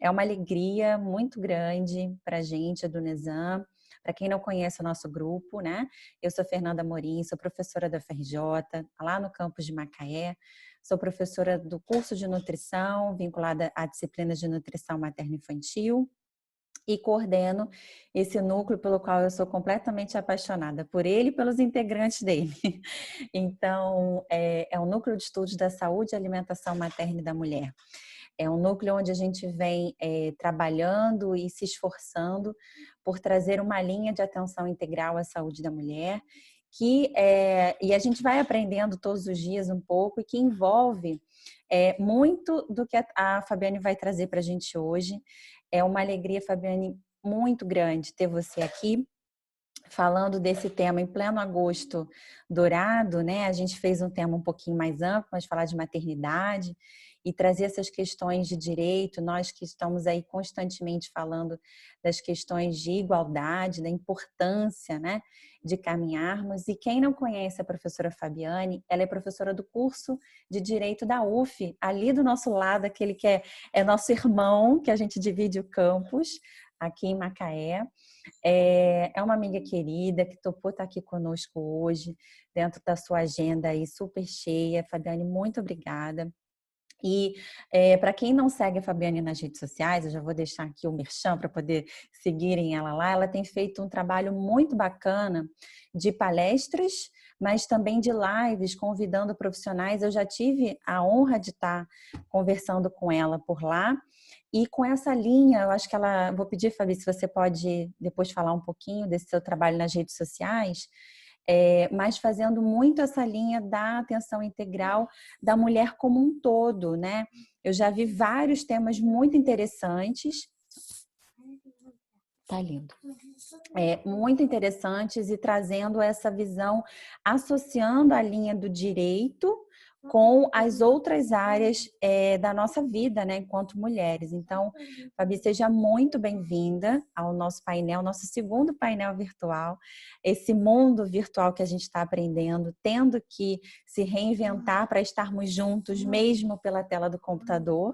é uma alegria muito grande para a gente, do Nesan. Para quem não conhece o nosso grupo, né? Eu sou Fernanda Amorim, sou professora da UFRJ, lá no campus de Macaé. Sou professora do curso de nutrição, vinculada à disciplina de nutrição materno-infantil, e coordeno esse núcleo pelo qual eu sou completamente apaixonada por ele e pelos integrantes dele. Então, é o Núcleo de Estudos da Saúde e Alimentação Materna e da Mulher. É um núcleo onde a gente vem trabalhando e se esforçando por trazer uma linha de atenção integral à saúde da mulher, e a gente vai aprendendo todos os dias um pouco, e que envolve muito do que a Fabiane vai trazer para a gente hoje. É uma alegria, Fabiane, muito grande ter você aqui falando desse tema em pleno agosto dourado, né? A gente fez um tema um pouquinho mais amplo, mas falar de maternidade e trazer essas questões de direito, nós que estamos aí constantemente falando das questões de igualdade, da importância, né, de caminharmos. E quem não conhece a professora Fabiane, ela é professora do curso de Direito da UF, ali do nosso lado, aquele que é nosso irmão, que a gente divide o campus, aqui em Macaé. É uma amiga querida que topou estar aqui conosco hoje, dentro da sua agenda aí super cheia. Fabiane, muito obrigada. E para quem não segue a Fabiane nas redes sociais, eu já vou deixar aqui o merchan para poder seguirem ela lá. Ela tem feito um trabalho muito bacana de palestras, mas também de lives, convidando profissionais. Eu já tive a honra de estar conversando com ela por lá. E com essa linha, eu acho que ela... Vou pedir, Fabi, se você pode depois falar um pouquinho desse seu trabalho nas redes sociais, mas fazendo muito essa linha da atenção integral da mulher como um todo, né? Eu já vi vários temas muito interessantes. Tá lindo. Muito interessantes, e trazendo essa visão, associando a linha do direito com as outras áreas da nossa vida, né, enquanto mulheres. Então, Fabi, seja muito bem-vinda ao nosso painel, nosso segundo painel virtual, esse mundo virtual que a gente está aprendendo, tendo que se reinventar para estarmos juntos, mesmo pela tela do computador.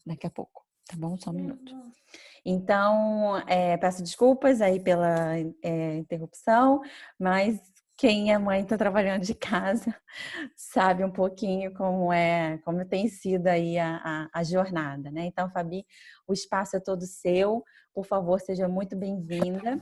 Daqui a pouco, tá bom? Só um minuto. Então, peço desculpas aí pela interrupção, mas quem é mãe está trabalhando de casa sabe um pouquinho como tem sido aí a jornada, né? Então, Fabi, o espaço é todo seu. Por favor, seja muito bem-vinda.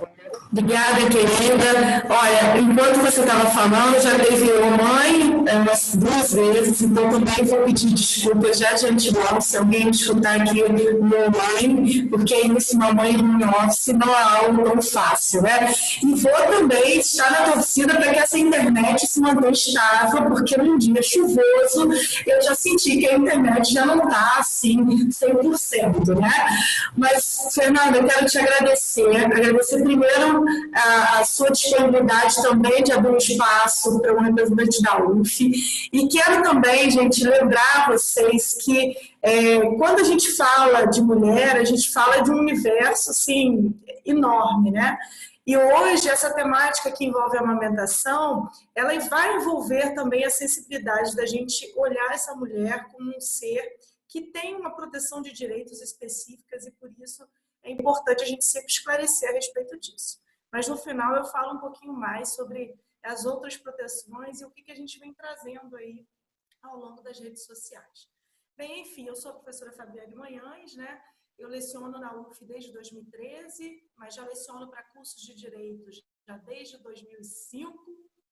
Obrigada, querida. Olha, enquanto você estava falando, já teve mãe umas 2 vezes, então também vou pedir desculpas já de antemão se alguém escutar aqui no online, porque isso, mamãe home office, não é algo tão fácil, né? E vou também estar na torcida para que essa internet se mantenha estável, porque num dia chuvoso eu já senti que a internet já não está assim 100%, né? Mas, Fernanda, eu quero te agradecer primeiro a sua disponibilidade também de abrir um espaço para um representante da UF, e quero também, gente, lembrar vocês que quando a gente fala de mulher, a gente fala de um universo assim, enorme, né? E hoje essa temática que envolve a amamentação, ela vai envolver também a sensibilidade da gente olhar essa mulher como um ser que tem uma proteção de direitos específicas, e por isso é importante a gente sempre esclarecer a respeito disso. Mas no final eu falo um pouquinho mais sobre as outras proteções e o que a gente vem trazendo aí ao longo das redes sociais. Bem, enfim, eu sou a professora Fabiane Manhães, né? Eu leciono na UF desde 2013, mas já leciono para cursos de direitos já desde 2005,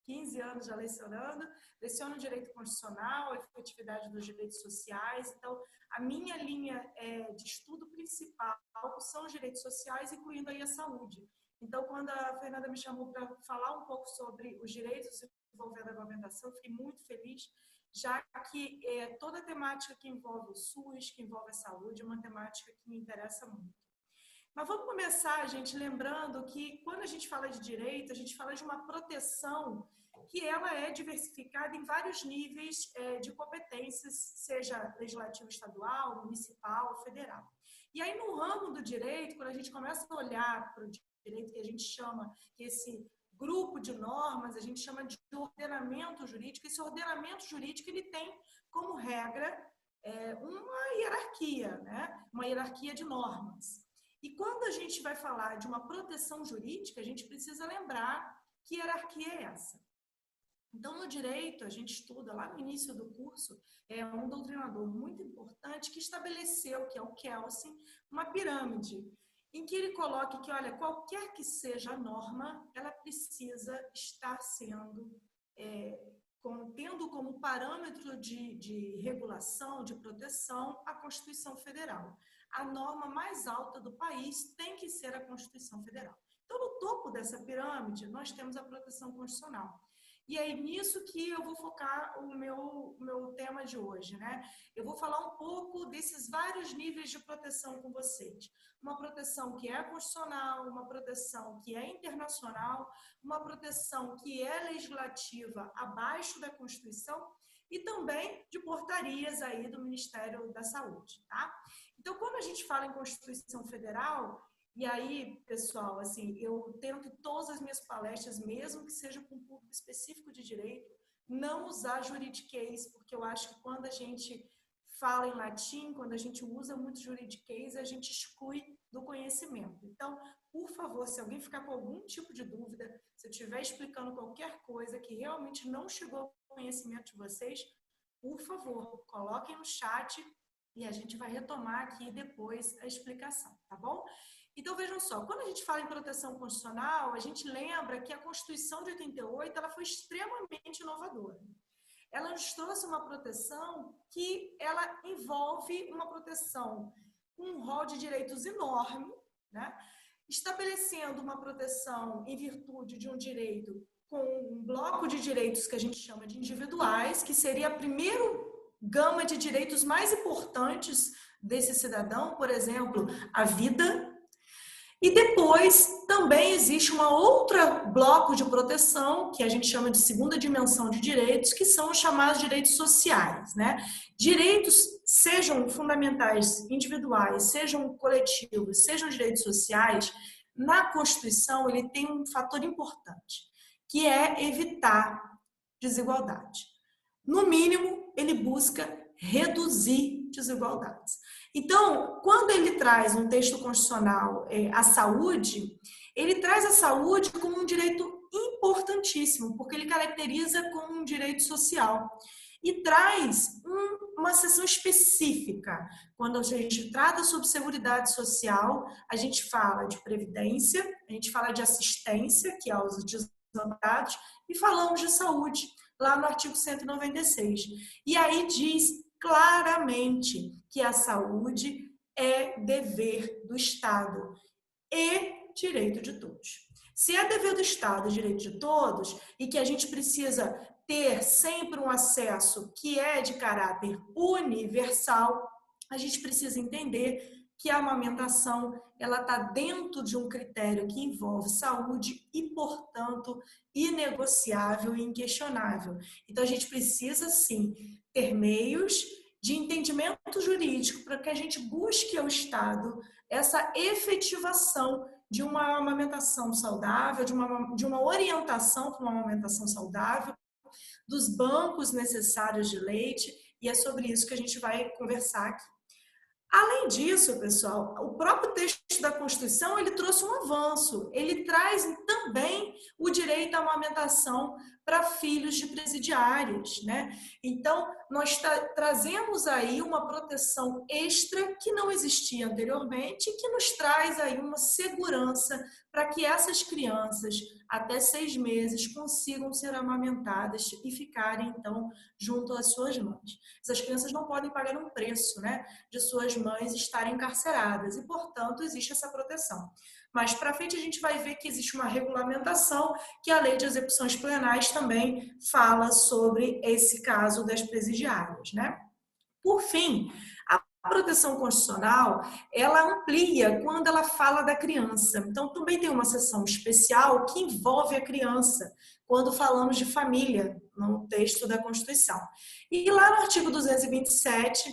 15 anos já lecionando. Leciono direito constitucional, efetividade dos direitos sociais. Então, a minha linha de estudo principal são os direitos sociais, incluindo aí a saúde. Então, quando a Fernanda me chamou para falar um pouco sobre os direitos envolvendo a amamentação, eu fiquei muito feliz, já que toda a temática que envolve o SUS, que envolve a saúde, é uma temática que me interessa muito. Mas vamos começar, gente, lembrando que quando a gente fala de direito, a gente fala de uma proteção que ela é diversificada em vários níveis de competências, seja legislativo estadual, municipal, federal. E aí, no ramo do direito, quando a gente começa a olhar para o direito que a gente chama, que esse grupo de normas, a gente chama de ordenamento jurídico. Esse ordenamento jurídico, ele tem como regra uma hierarquia, né? Uma hierarquia de normas. E quando a gente vai falar de uma proteção jurídica, a gente precisa lembrar que hierarquia é essa. Então, no direito, a gente estuda lá no início do curso, um doutrinador muito importante que estabeleceu, que é o Kelsen, uma pirâmide, em que ele coloca que, olha, qualquer que seja a norma, ela precisa estar sendo, tendo como parâmetro de regulação, de proteção, a Constituição Federal. A norma mais alta do país tem que ser a Constituição Federal. Então, no topo dessa pirâmide, nós temos a proteção constitucional. E é nisso que eu vou focar o meu tema de hoje, né? Eu vou falar um pouco desses vários níveis de proteção com vocês. Uma proteção que é constitucional, uma proteção que é internacional, uma proteção que é legislativa abaixo da Constituição e também de portarias aí do Ministério da Saúde, tá? Então, quando a gente fala em Constituição Federal, e aí, pessoal, assim, eu tento todas as minhas palestras, mesmo que seja com um público específico de direito, não usar juridiquês, porque eu acho que quando a gente fala em latim, quando a gente usa muito juridiquês, a gente exclui do conhecimento. Então, por favor, se alguém ficar com algum tipo de dúvida, se eu estiver explicando qualquer coisa que realmente não chegou ao conhecimento de vocês, por favor, coloquem no chat e a gente vai retomar aqui depois a explicação, tá bom? Então, vejam só, quando a gente fala em proteção constitucional, a gente lembra que a Constituição de 88 ela foi extremamente inovadora. Ela nos trouxe uma proteção que ela envolve uma proteção com um rol de direitos enorme, né? Estabelecendo uma proteção em virtude de um direito com um bloco de direitos que a gente chama de individuais, que seria a primeira gama de direitos mais importantes desse cidadão, por exemplo, a vida. E depois também existe uma outra bloco de proteção, que a gente chama de segunda dimensão de direitos, que são os chamados direitos sociais, né? Direitos, sejam fundamentais individuais, sejam coletivos, sejam direitos sociais, na Constituição ele tem um fator importante, que é evitar desigualdade. No mínimo, ele busca reduzir desigualdades. Então, quando ele traz um texto constitucional a saúde, ele traz a saúde como um direito importantíssimo, porque ele caracteriza como um direito social. E traz uma seção específica. Quando a gente trata sobre seguridade social, a gente fala de previdência, a gente fala de assistência, que é aos desamparados, e falamos de saúde, lá no artigo 196. E aí diz claramente que a saúde é dever do Estado e direito de todos. Se é dever do Estado e direito de todos, e que a gente precisa ter sempre um acesso que é de caráter universal, a gente precisa entender que a amamentação ela está dentro de um critério que envolve saúde e, portanto, inegociável e inquestionável. Então, a gente precisa, sim, ter meios de entendimento jurídico para que a gente busque ao Estado essa efetivação de uma amamentação saudável, de uma orientação para uma amamentação saudável, dos bancos necessários de leite, e é sobre isso que a gente vai conversar aqui. Além disso, pessoal, o próprio texto da Constituição, ele trouxe um avanço. Ele traz também o direito à amamentação para filhos de presidiários, né? Então, nós trazemos aí uma proteção extra que não existia anteriormente e que nos traz aí uma segurança para que essas crianças, até 6 meses, consigam ser amamentadas e ficarem, então, junto às suas mães. Essas crianças não podem pagar um preço, né, de suas mães estarem encarceradas e, portanto, existe essa proteção. Mas, para frente, a gente vai ver que existe uma regulamentação que a Lei de Execuções Penais também fala sobre esse caso das presidiárias, né? Por fim, a proteção constitucional, ela amplia quando ela fala da criança. Então, também tem uma seção especial que envolve a criança, quando falamos de família, no texto da Constituição. E lá no artigo 227,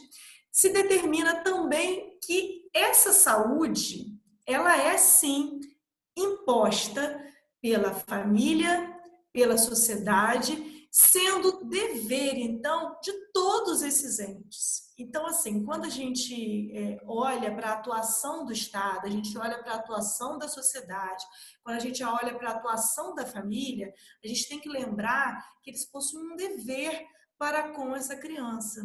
se determina também que essa saúde, ela é, sim, imposta pela família, pela sociedade sendo dever, então, de todos esses entes. Então, assim, quando a gente olha para a atuação do Estado, a gente olha para a atuação da sociedade, quando a gente olha para a atuação da família, a gente tem que lembrar que eles possuem um dever para com essa criança.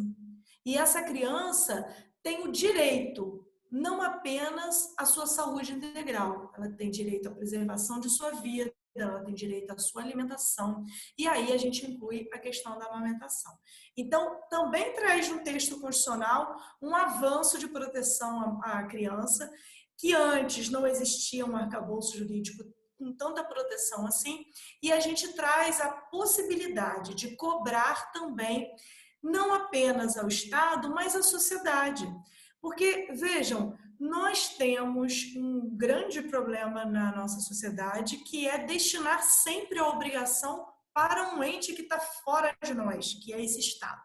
E essa criança tem o direito, não apenas à sua saúde integral, ela tem direito à preservação de sua vida, ela tem direito à sua alimentação, e aí a gente inclui a questão da amamentação. Então, também traz no texto constitucional um avanço de proteção à criança, que antes não existia um arcabouço jurídico com tanta proteção assim, e a gente traz a possibilidade de cobrar também, não apenas ao Estado, mas à sociedade. Porque, vejam, nós temos um grande problema na nossa sociedade, que é destinar sempre a obrigação para um ente que está fora de nós, que é esse Estado.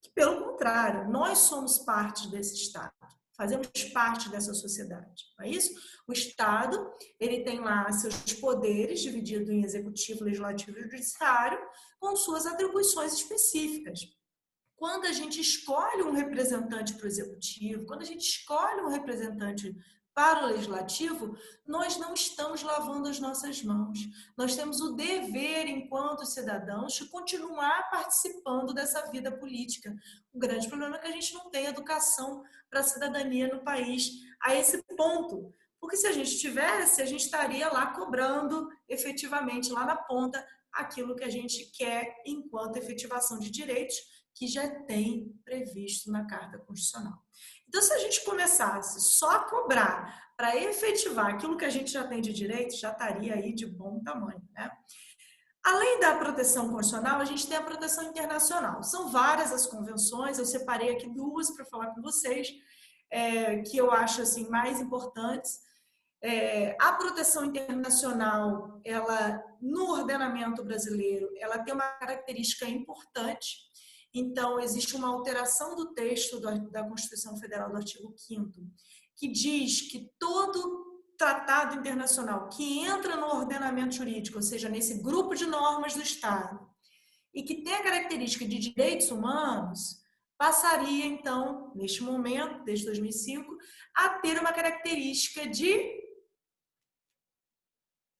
Que, pelo contrário, nós somos parte desse Estado, fazemos parte dessa sociedade, não é isso? O Estado, ele tem lá seus poderes, dividido em executivo, legislativo e judiciário, com suas atribuições específicas. Quando a gente escolhe um representante para o executivo, quando a gente escolhe um representante para o legislativo, nós não estamos lavando as nossas mãos. Nós temos o dever, enquanto cidadãos, de continuar participando dessa vida política. O grande problema é que a gente não tem educação para a cidadania no país a esse ponto. Porque se a gente tivesse, a gente estaria lá cobrando efetivamente, lá na ponta, aquilo que a gente quer enquanto efetivação de direitos, que já tem previsto na Carta Constitucional. Então, se a gente começasse só a cobrar para efetivar aquilo que a gente já tem de direito, já estaria aí de bom tamanho, né? Além da proteção constitucional, a gente tem a proteção internacional. São várias as convenções, eu separei aqui duas para falar com vocês, que eu acho assim, mais importantes. A proteção internacional, ela, no ordenamento brasileiro, ela tem uma característica importante. Então, existe uma alteração do texto da Constituição Federal do artigo 5º, que diz que todo tratado internacional que entra no ordenamento jurídico, ou seja, nesse grupo de normas do Estado, e que tem a característica de direitos humanos, passaria, então, neste momento, desde 2005, a ter uma característica de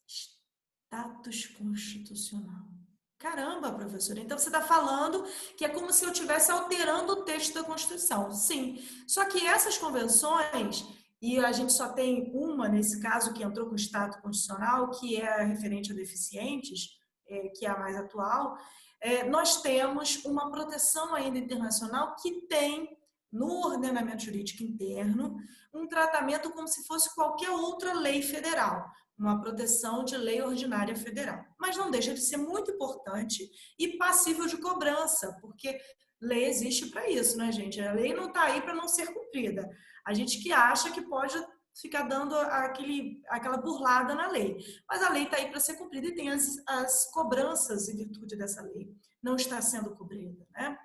status constitucional. Caramba, professora, então você está falando que é como se eu estivesse alterando o texto da Constituição. Sim, só que essas convenções, e a gente só tem uma nesse caso que entrou com o status constitucional, que é referente a deficientes, que é a mais atual, nós temos uma proteção ainda internacional que tem, no ordenamento jurídico interno, um tratamento como se fosse qualquer outra lei federal, uma proteção de lei ordinária federal. Mas não deixa de ser muito importante e passível de cobrança, porque lei existe para isso, né, gente? A lei não está aí para não ser cumprida. A gente que acha que pode ficar dando aquela burlada na lei. Mas a lei está aí para ser cumprida e tem as cobranças em virtude dessa lei. Não está sendo cumprida, né?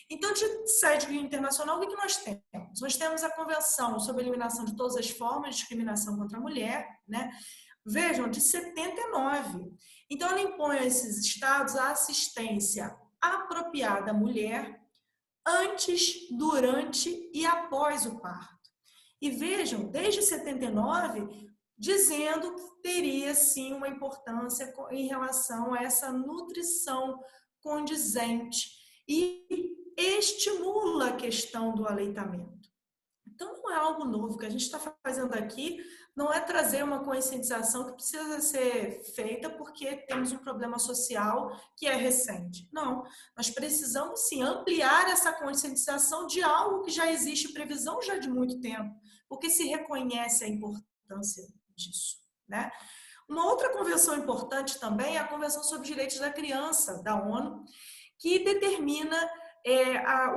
Então, de sede internacional, o que nós temos? Nós temos a Convenção sobre a Eliminação de Todas as Formas de Discriminação contra a Mulher, né? Vejam, de 79. Então, ela impõe a esses estados a assistência apropriada à mulher antes, durante e após o parto. E vejam, desde 79, dizendo que teria, sim, uma importância em relação a essa nutrição condizente e estimula a questão do aleitamento. Então, não é algo novo. O que a gente está fazendo aqui não é trazer uma conscientização que precisa ser feita porque temos um problema social que é recente. Não, nós precisamos sim ampliar essa conscientização de algo que já existe previsão já de muito tempo, porque se reconhece a importância disso, né? Uma outra convenção importante também é a Convenção sobre os Direitos da Criança, da ONU, que determina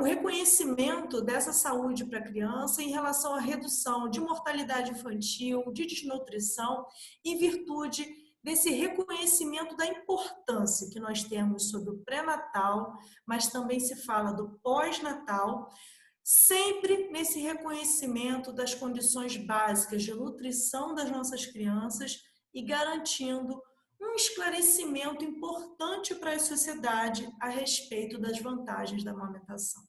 o reconhecimento dessa saúde para a criança em relação à redução de mortalidade infantil, de desnutrição, em virtude desse reconhecimento da importância que nós temos sobre o pré-natal, mas também se fala do pós-natal, sempre nesse reconhecimento das condições básicas de nutrição das nossas crianças e garantindo um um esclarecimento importante para a sociedade a respeito das vantagens da amamentação.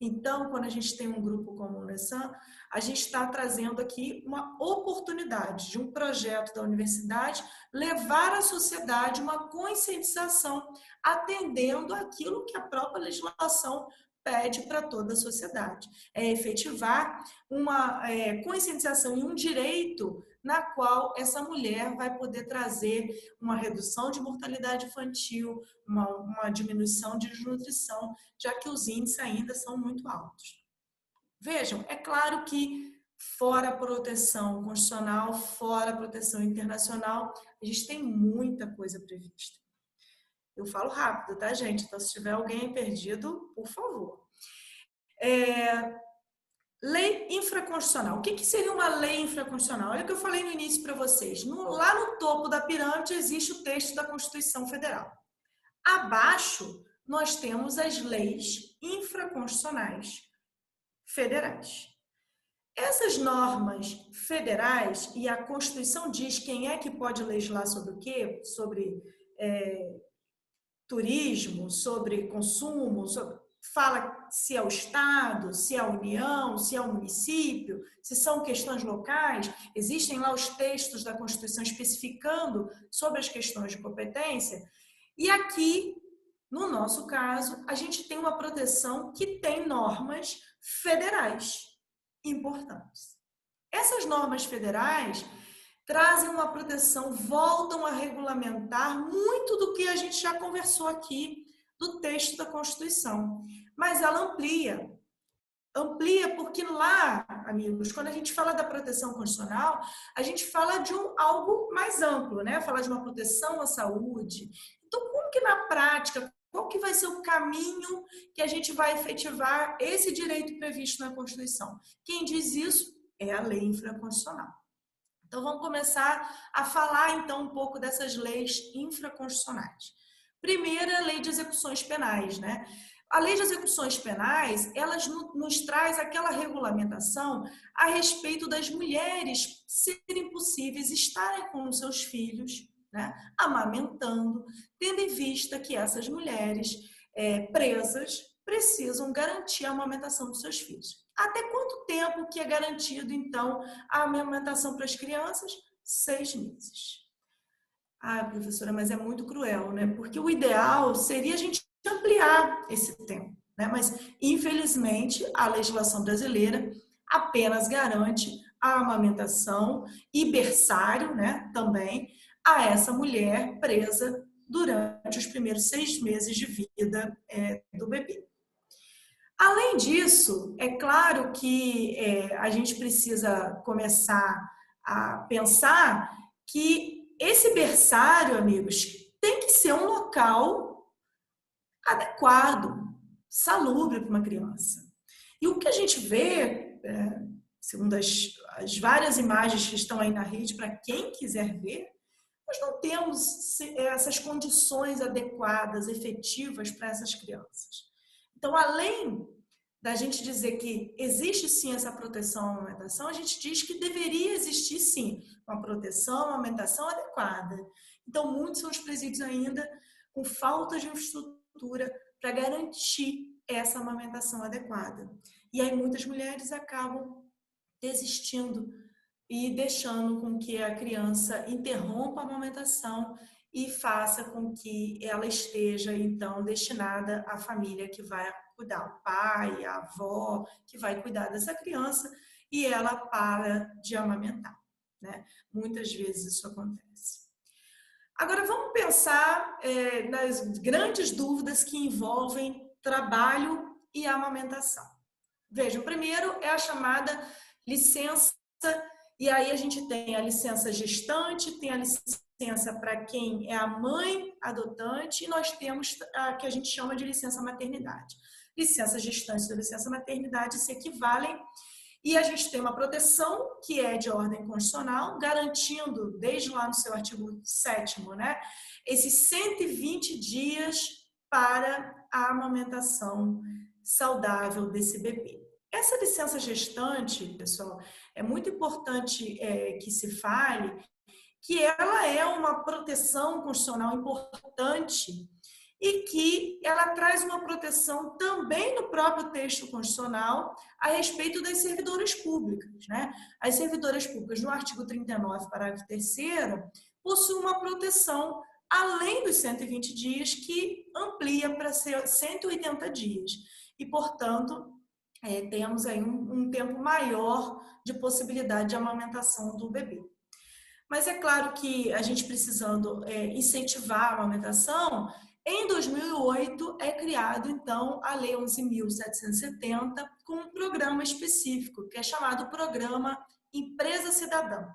Então, quando a gente tem um grupo como o NESAM, a gente está trazendo aqui uma oportunidade de um projeto da universidade levar à sociedade uma conscientização, atendendo aquilo que a própria legislação pede para toda a sociedade. É efetivar uma conscientização e um direito na qual essa mulher vai poder trazer uma redução de mortalidade infantil, uma diminuição de desnutrição, já que os índices ainda são muito altos. Vejam, é claro que fora a proteção constitucional, fora a proteção internacional, a gente tem muita coisa prevista. Eu falo rápido, tá, gente? Então, se tiver alguém perdido, por favor. Lei infraconstitucional. O que seria uma lei infraconstitucional? Olha o que eu falei no início para vocês. Lá no topo da pirâmide existe o texto da Constituição Federal. Abaixo, nós temos as leis infraconstitucionais federais. Essas normas federais, e a Constituição diz quem é que pode legislar sobre o quê? Sobre turismo, sobre consumo, fala se é o Estado, se é a União, se é o município, se são questões locais. Existem lá os textos da Constituição especificando sobre as questões de competência. E aqui, no nosso caso, a gente tem uma proteção que tem normas federais importantes. Essas normas federais trazem uma proteção, voltam a regulamentar muito do que a gente já conversou aqui do texto da Constituição. Mas ela amplia. Amplia porque lá, amigos, quando a gente fala da proteção constitucional, a gente fala de algo mais amplo, né? Fala de uma proteção à saúde. Então, como que na prática, qual que vai ser o caminho que a gente vai efetivar esse direito previsto na Constituição? Quem diz isso é a lei infraconstitucional. Então, vamos começar a falar, então, um pouco dessas leis infraconstitucionais. Primeiro, a lei de execuções penais, né? A lei de execuções penais, elas nos traz aquela regulamentação a respeito das mulheres serem possíveis estarem com os seus filhos, né, amamentando, tendo em vista que essas mulheres presas precisam garantir a amamentação dos seus filhos. Até quanto tempo que é garantido, então, a amamentação para as crianças? 6 meses. Ah, professora, mas é muito cruel, né? Porque o ideal seria a gente ampliar esse tempo, né? Mas, infelizmente, a legislação brasileira apenas garante a amamentação e berçário, né, também, a essa mulher presa durante os primeiros 6 meses de vida do bebê. Além disso, é claro que a gente precisa começar a pensar que esse berçário, amigos, tem que ser um local adequado, salubre para uma criança. E o que a gente vê, segundo as várias imagens que estão aí na rede, para quem quiser ver, nós não temos essas condições adequadas, efetivas para essas crianças. Então, além da gente dizer que existe sim essa proteção à amamentação, a gente diz que deveria existir sim uma proteção à amamentação adequada. Então, muitos são os presídios ainda com falta de infraestrutura para garantir essa amamentação adequada. E aí muitas mulheres acabam desistindo e deixando com que a criança interrompa a amamentação e faça com que ela esteja, então, destinada à família que vai cuidar, o pai, a avó, que vai cuidar dessa criança, e ela para de amamentar, né? Muitas vezes isso acontece. Agora, vamos pensar nas grandes dúvidas que envolvem trabalho e amamentação. Vejam, primeiro é a chamada licença, e aí a gente tem a licença gestante, tem a licença para quem é a mãe adotante, e nós temos a que a gente chama de licença maternidade. Licença gestante e licença maternidade se equivalem, e a gente tem uma proteção que é de ordem constitucional, garantindo, desde lá no seu artigo 7º, né, esses 120 dias para a amamentação saudável desse bebê. Essa licença gestante, pessoal, é muito importante que se fale que ela é uma proteção constitucional importante e que ela traz uma proteção também no próprio texto constitucional a respeito das servidoras públicas, né? As servidoras públicas, no artigo 39, parágrafo 3º, possuem uma proteção além dos 120 dias, que amplia para 180 dias. E, portanto, temos aí um tempo maior de possibilidade de amamentação do bebê. Mas é claro que a gente precisando incentivar a amamentação, em 2008 é criado, então, a Lei 11.770, com um programa específico, que é chamado Programa Empresa Cidadã.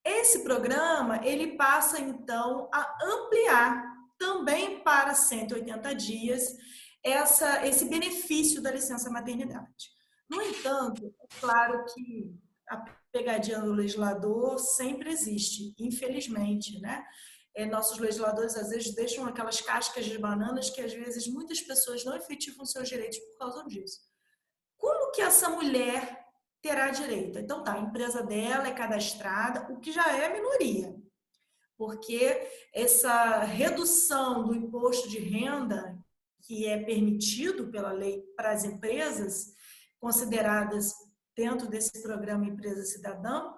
Esse programa, ele passa, então, a ampliar também para 180 dias esse benefício da licença maternidade. No entanto, é claro que a pegadinha do legislador sempre existe, infelizmente, né? Nossos legisladores, às vezes, deixam aquelas cascas de bananas que, às vezes, muitas pessoas não efetivam seus direitos por causa disso. Como que essa mulher terá direito? Então, tá, a empresa dela é cadastrada, o que já é minoria, porque essa redução do imposto de renda que é permitido pela lei para as empresas consideradas dentro desse programa Empresa Cidadã,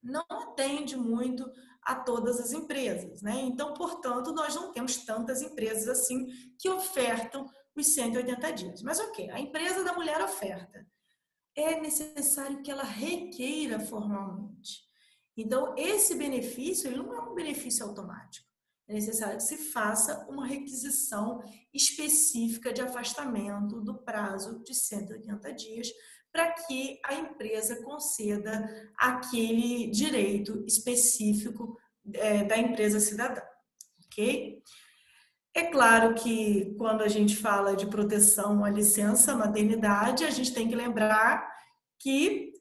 não atende muito a todas as empresas, né? Então, portanto, nós não temos tantas empresas assim que ofertam os 180 dias. Mas ok, a empresa da mulher oferta. É necessário que ela requeira formalmente. Então, esse benefício ele não é um benefício automático. É necessário que se faça uma requisição específica de afastamento do prazo de 180 dias para que a empresa conceda aquele direito específico da empresa cidadã, ok? É claro que quando a gente fala de proteção à licença maternidade, a gente tem que lembrar que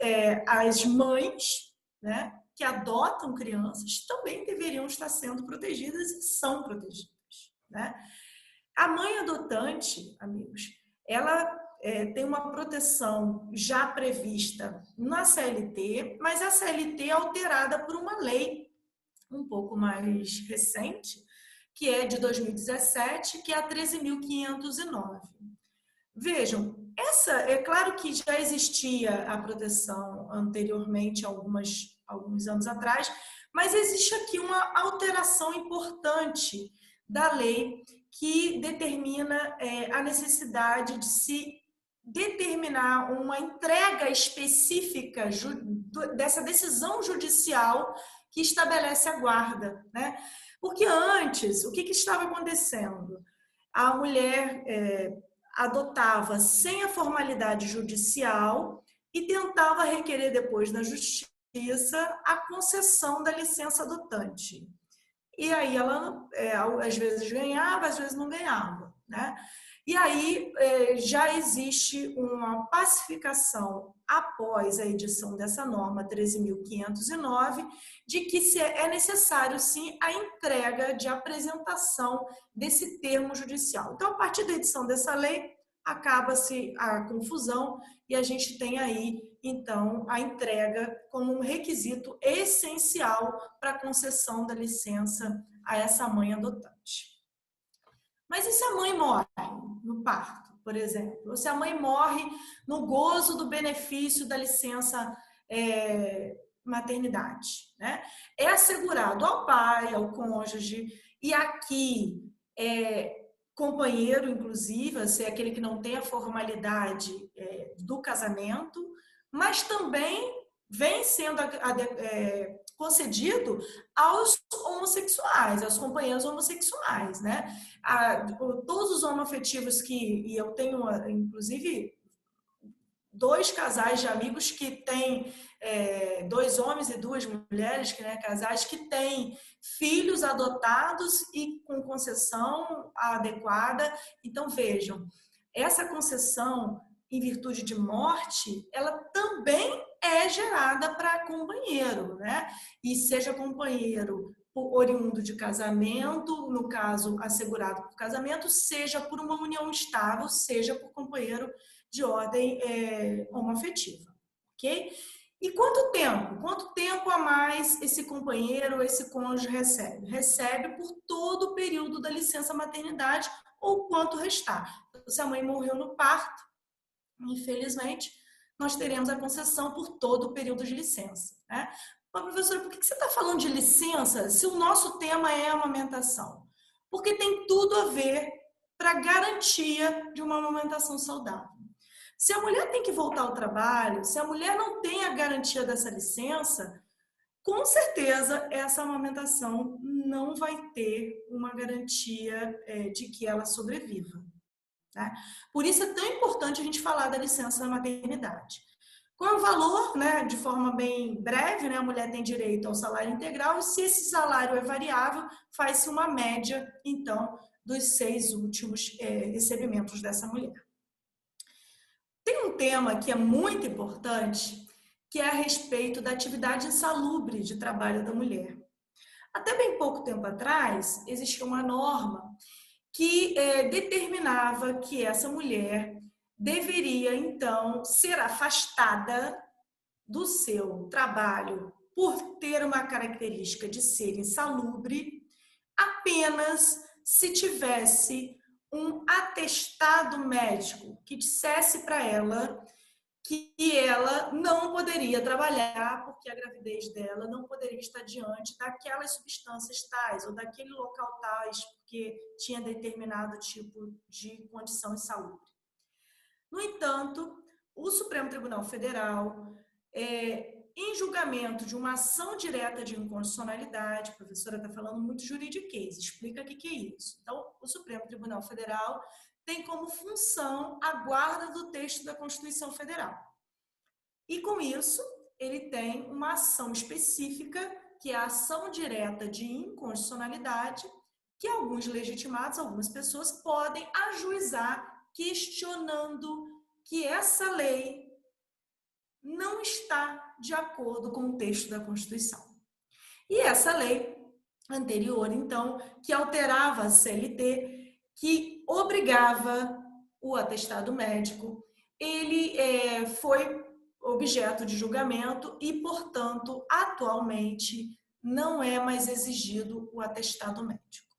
as mães, né, que adotam crianças também deveriam estar sendo protegidas e são protegidas, né? A mãe adotante, amigos, ela tem uma proteção já prevista na CLT, mas a CLT é alterada por uma lei um pouco mais recente, que é de 2017, que é a 13.509. Vejam, é claro que já existia a proteção anteriormente, alguns anos atrás, mas existe aqui uma alteração importante da lei que determina a necessidade de se determinar uma entrega específica dessa decisão judicial que estabelece a guarda, né? Porque antes, o que estava acontecendo? A mulher adotava sem a formalidade judicial e tentava requerer depois na justiça a concessão da licença adotante. E aí ela, às vezes ganhava, às vezes não ganhava, né? E aí já existe uma pacificação após a edição dessa norma 13.509 de que é necessário sim a entrega de apresentação desse termo judicial. Então, a partir da edição dessa lei, acaba-se a confusão e a gente tem aí, então, a entrega como um requisito essencial para a concessão da licença a essa mãe adotante. Mas e se a mãe morre no parto, por exemplo? Ou se a mãe morre no gozo do benefício da licença maternidade, né? É assegurado ao pai, ao cônjuge, e aqui companheiro, inclusive, se é aquele que não tem a formalidade do casamento, mas também vem sendo concedido aos homossexuais, aos companheiros homossexuais, né? Todos os homoafetivos e eu tenho, inclusive, 2 casais de amigos que têm 2 homens e 2 mulheres, né, casais que têm filhos adotados e com concessão adequada. Então, vejam, essa concessão em virtude de morte, ela também é gerada para companheiro, né? E seja companheiro oriundo de casamento, no caso assegurado por casamento, seja por uma união estável, seja por companheiro de ordem homoafetiva, ok? E quanto tempo? Quanto tempo a mais esse companheiro, esse cônjuge recebe? Recebe por todo o período da licença maternidade ou quanto restar. Se a mãe morreu no parto, infelizmente, nós teremos a concessão por todo o período de licença, né? Mas, professora, por que você está falando de licença se o nosso tema é amamentação? Porque tem tudo a ver para a garantia de uma amamentação saudável. Se a mulher tem que voltar ao trabalho, se a mulher não tem a garantia dessa licença, com certeza essa amamentação não vai ter uma garantia de que ela sobreviva. Né? Por isso é tão importante a gente falar da licença maternidade. Qual é o valor, né? De forma bem breve, né? A mulher tem direito ao salário integral e se esse salário é variável, faz-se uma média, então, dos 6 últimos recebimentos dessa mulher. Tem um tema que é muito importante, que é a respeito da atividade insalubre de trabalho da mulher. Até bem pouco tempo atrás, existia uma norma que determinava que essa mulher deveria, então, ser afastada do seu trabalho por ter uma característica de ser insalubre, apenas se tivesse um atestado médico que dissesse para ela que ela não poderia trabalhar porque a gravidez dela não poderia estar diante daquelas substâncias tais ou daquele local tais porque tinha determinado tipo de condição insalubre. No entanto, o Supremo Tribunal Federal, em julgamento de uma ação direta de inconstitucionalidade, a professora está falando muito juridiquês, explica o que é isso. Então, o Supremo Tribunal Federal tem como função a guarda do texto da Constituição Federal. E com isso, ele tem uma ação específica, que é a ação direta de inconstitucionalidade, que alguns legitimados, algumas pessoas podem ajuizar questionando que essa lei não está de acordo com o texto da Constituição. E essa lei anterior, então, que alterava a CLT, que obrigava o atestado médico, ele foi objeto de julgamento e, portanto, atualmente não é mais exigido o atestado médico.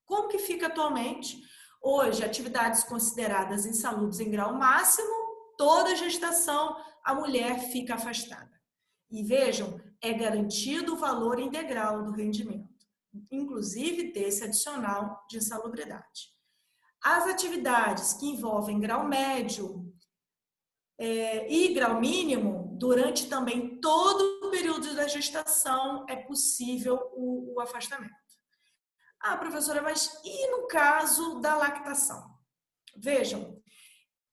Como que fica atualmente? Hoje, atividades consideradas insalubres em grau máximo, toda gestação, a mulher fica afastada. E vejam, é garantido o valor integral do rendimento, inclusive desse adicional de insalubridade. As atividades que envolvem grau médio e grau mínimo, durante também todo o período da gestação, é possível o afastamento. Ah, professora, mas e no caso da lactação? Vejam,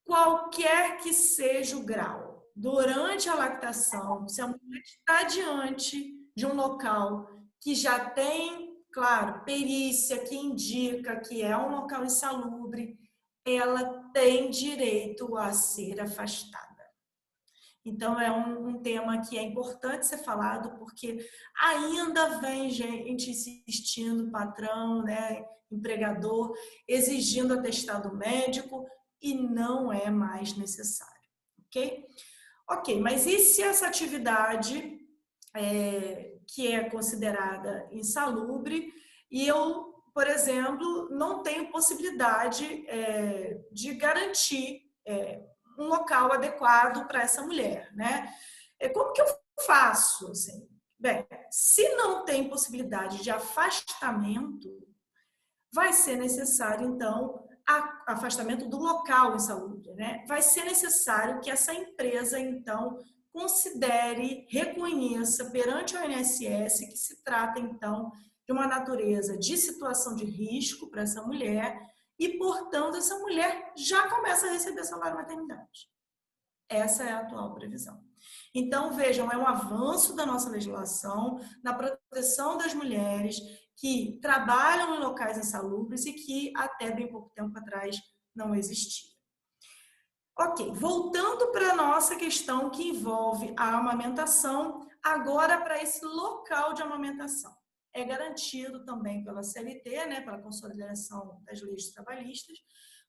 qualquer que seja o grau, durante a lactação, se a mulher está diante de um local que já tem, claro, perícia que indica que é um local insalubre, ela tem direito a ser afastada. Então, é um tema que é importante ser falado, porque ainda vem gente insistindo, patrão, né, empregador, exigindo atestado médico e não é mais necessário, ok? Ok, mas e se essa atividade que é considerada insalubre e eu, por exemplo, não tenho possibilidade de garantir um local adequado para essa mulher, né? Como que eu faço? Assim? Bem, se não tem possibilidade de afastamento, vai ser necessário, então, afastamento do local insalubre, né? Vai ser necessário que essa empresa, então, considere, reconheça perante o INSS que se trata, então, de uma natureza de situação de risco para essa mulher e, portanto, essa mulher já começa a receber salário maternidade. Essa é a atual previsão. Então, vejam, é um avanço da nossa legislação na proteção das mulheres que trabalham em locais insalubres e que até bem pouco tempo atrás não existia. Ok, voltando para a nossa questão que envolve a amamentação, agora para esse local de amamentação. É garantido também pela CLT, né, pela Consolidação das Leis Trabalhistas,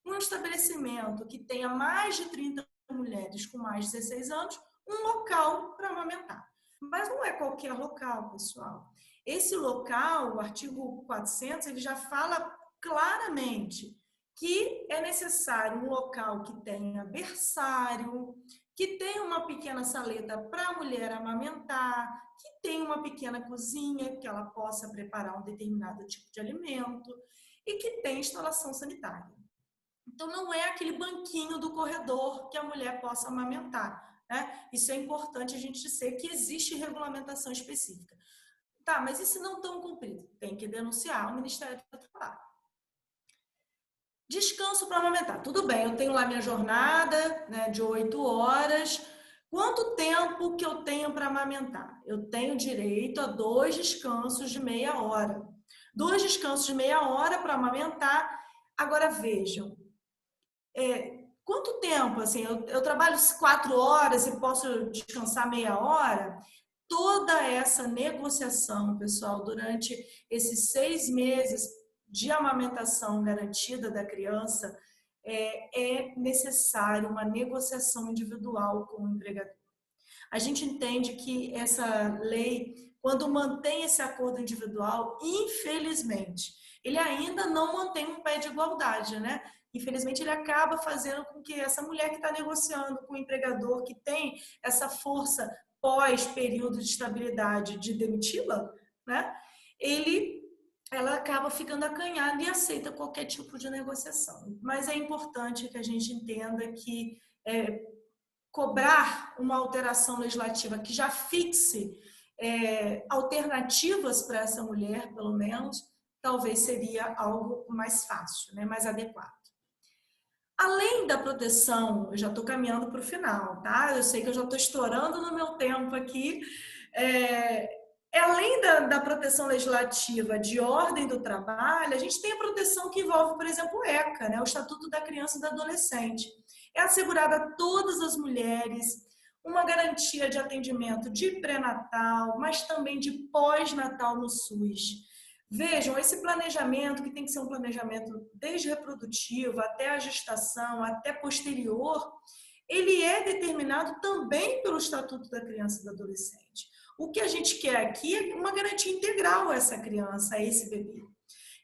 um estabelecimento que tenha mais de 30 mulheres com mais de 16 anos, um local para amamentar. Mas não é qualquer local, pessoal. Esse local, o artigo 400, ele já fala claramente que é necessário um local que tenha berçário, que tenha uma pequena saleta para a mulher amamentar, que tenha uma pequena cozinha, que ela possa preparar um determinado tipo de alimento e que tenha instalação sanitária. Então, não é aquele banquinho do corredor que a mulher possa amamentar, né? Isso é importante a gente dizer que existe regulamentação específica. Tá, mas e se não estão cumpridos? Tem que denunciar ao Ministério do Trabalho. Descanso para amamentar. Tudo bem, eu tenho lá minha jornada, né, de 8 horas. Quanto tempo que eu tenho para amamentar? Eu tenho direito a 2 descansos de meia hora. 2 descansos de meia hora para amamentar. Agora vejam, quanto tempo? Assim, eu trabalho 4 horas e posso descansar meia hora? Toda essa negociação, pessoal, durante esses 6 meses de amamentação garantida da criança, é necessário uma negociação individual com o empregador. A gente entende que essa lei, quando mantém esse acordo individual, infelizmente, ele ainda não mantém um pé de igualdade, né? Infelizmente, ele acaba fazendo com que essa mulher que está negociando com o empregador, que tem essa força pós-período de estabilidade de demiti-la, né? Ela acaba ficando acanhada e aceita qualquer tipo de negociação. Mas é importante que a gente entenda que cobrar uma alteração legislativa que já fixe alternativas para essa mulher, pelo menos, talvez seria algo mais fácil, né? Mais adequado. Além da proteção, eu já estou caminhando para o final, tá? Eu sei que eu já estou estourando no meu tempo aqui. Além da proteção legislativa de ordem do trabalho, a gente tem a proteção que envolve, por exemplo, o ECA, né? O Estatuto da Criança e do Adolescente. É assegurada a todas as mulheres uma garantia de atendimento de pré-natal, mas também de pós-natal no SUS. Vejam, esse planejamento, que tem que ser um planejamento desde reprodutivo até a gestação, até posterior, ele é determinado também pelo Estatuto da Criança e do Adolescente. O que a gente quer aqui é uma garantia integral a essa criança, a esse bebê.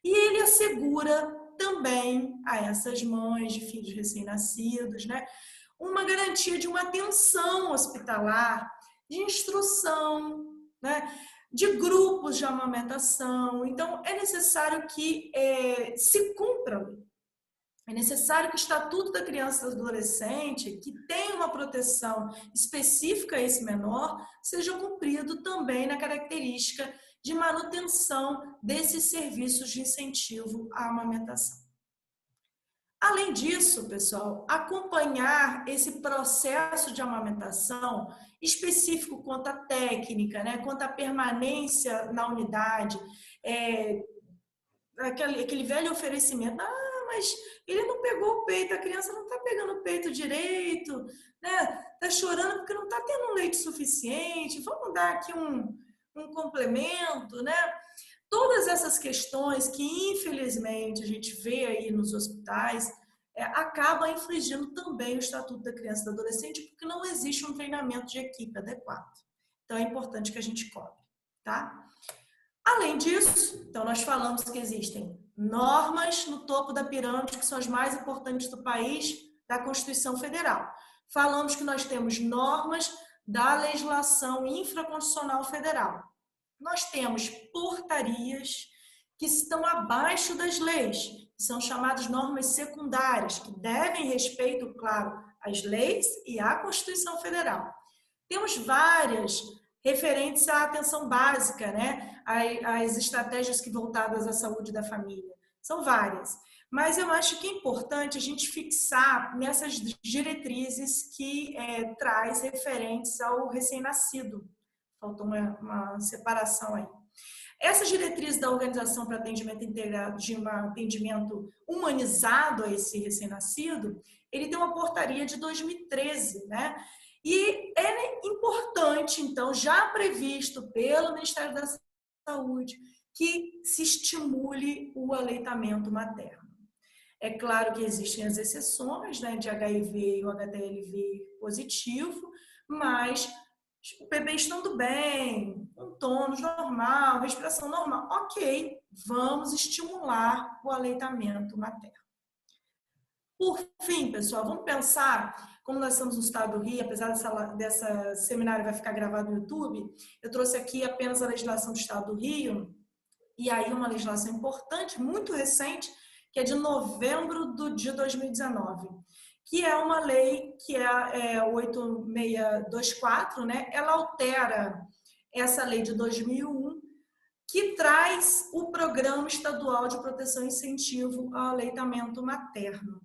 E ele assegura também a essas mães de filhos recém-nascidos, né, uma garantia de uma atenção hospitalar, de instrução, né, de grupos de amamentação. Então, é necessário que se cumpra a lei. É necessário que o Estatuto da Criança e do Adolescente, que tem uma proteção específica a esse menor, seja cumprido também na característica de manutenção desses serviços de incentivo à amamentação. Além disso, pessoal, acompanhar esse processo de amamentação específico quanto à técnica, né, quanto à permanência na unidade, aquele velho oferecimento, mas ele não pegou o peito, a criança não está pegando o peito direito, né? Está chorando porque não está tendo um leite suficiente, vamos dar aqui um complemento, né? Todas essas questões que, infelizmente, a gente vê aí nos hospitais, acaba infringindo também o Estatuto da Criança e do Adolescente, porque não existe um treinamento de equipe adequado. Então, é importante que a gente cobre, tá? Além disso, então, nós falamos que existem normas no topo da pirâmide, que são as mais importantes do país, da Constituição Federal. Falamos que nós temos normas da legislação infraconstitucional federal. Nós temos portarias que estão abaixo das leis, que são chamadas normas secundárias, que devem respeito, claro, às leis e à Constituição Federal. Temos várias referentes à atenção básica, né? As estratégias que voltadas à saúde da família. São várias. Mas eu acho que é importante a gente fixar nessas diretrizes que traz referentes ao recém-nascido. Faltou uma separação aí. Essa diretriz da Organização para Atendimento Integrado, de um atendimento humanizado a esse recém-nascido, ele tem uma portaria de 2013, né? E é importante, então, já previsto pelo Ministério da Saúde, que se estimule o aleitamento materno. É claro que existem as exceções, né, de HIV e o HTLV positivo, mas o bebê estando bem, um tônus normal, respiração normal, ok, vamos estimular o aleitamento materno. Por fim, pessoal, vamos pensar, como nós estamos no estado do Rio, apesar dessa seminário vai ficar gravado no YouTube, eu trouxe aqui apenas a legislação do estado do Rio, e aí uma legislação importante, muito recente, que é de novembro de 2019, que é uma lei que é 8624, né? Ela altera essa lei de 2001, que traz o Programa Estadual de Proteção e Incentivo ao Aleitamento Materno.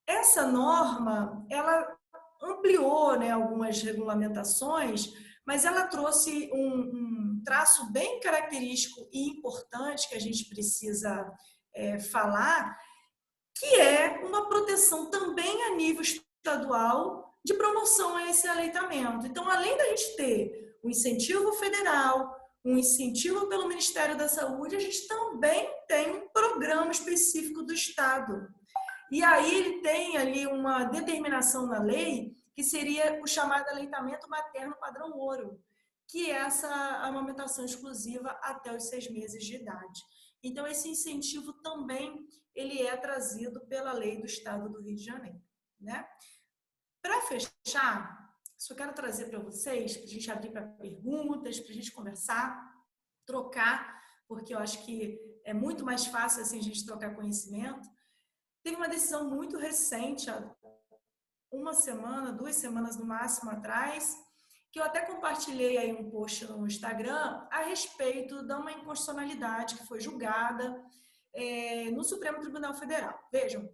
Essa norma, ela ampliou, né, algumas regulamentações, mas ela trouxe um traço bem característico e importante que a gente precisa falar, que é uma proteção também a nível estadual de promoção a esse aleitamento. Então, além da gente ter um incentivo federal, um incentivo pelo Ministério da Saúde, a gente também tem um programa específico do Estado. E aí ele tem ali uma determinação na lei que seria o chamado aleitamento materno padrão ouro, que é essa amamentação exclusiva até os 6 meses de idade. Então, esse incentivo também ele é trazido pela lei do Estado do Rio de Janeiro, né? Para fechar, só quero trazer para vocês, para a gente abrir para perguntas, para a gente conversar, trocar, porque eu acho que é muito mais fácil assim a gente trocar conhecimento. Teve uma decisão muito recente, há 1 semana, 2 semanas no máximo atrás, que eu até compartilhei aí um post no Instagram a respeito de uma inconstitucionalidade que foi julgada no Supremo Tribunal Federal. Vejam,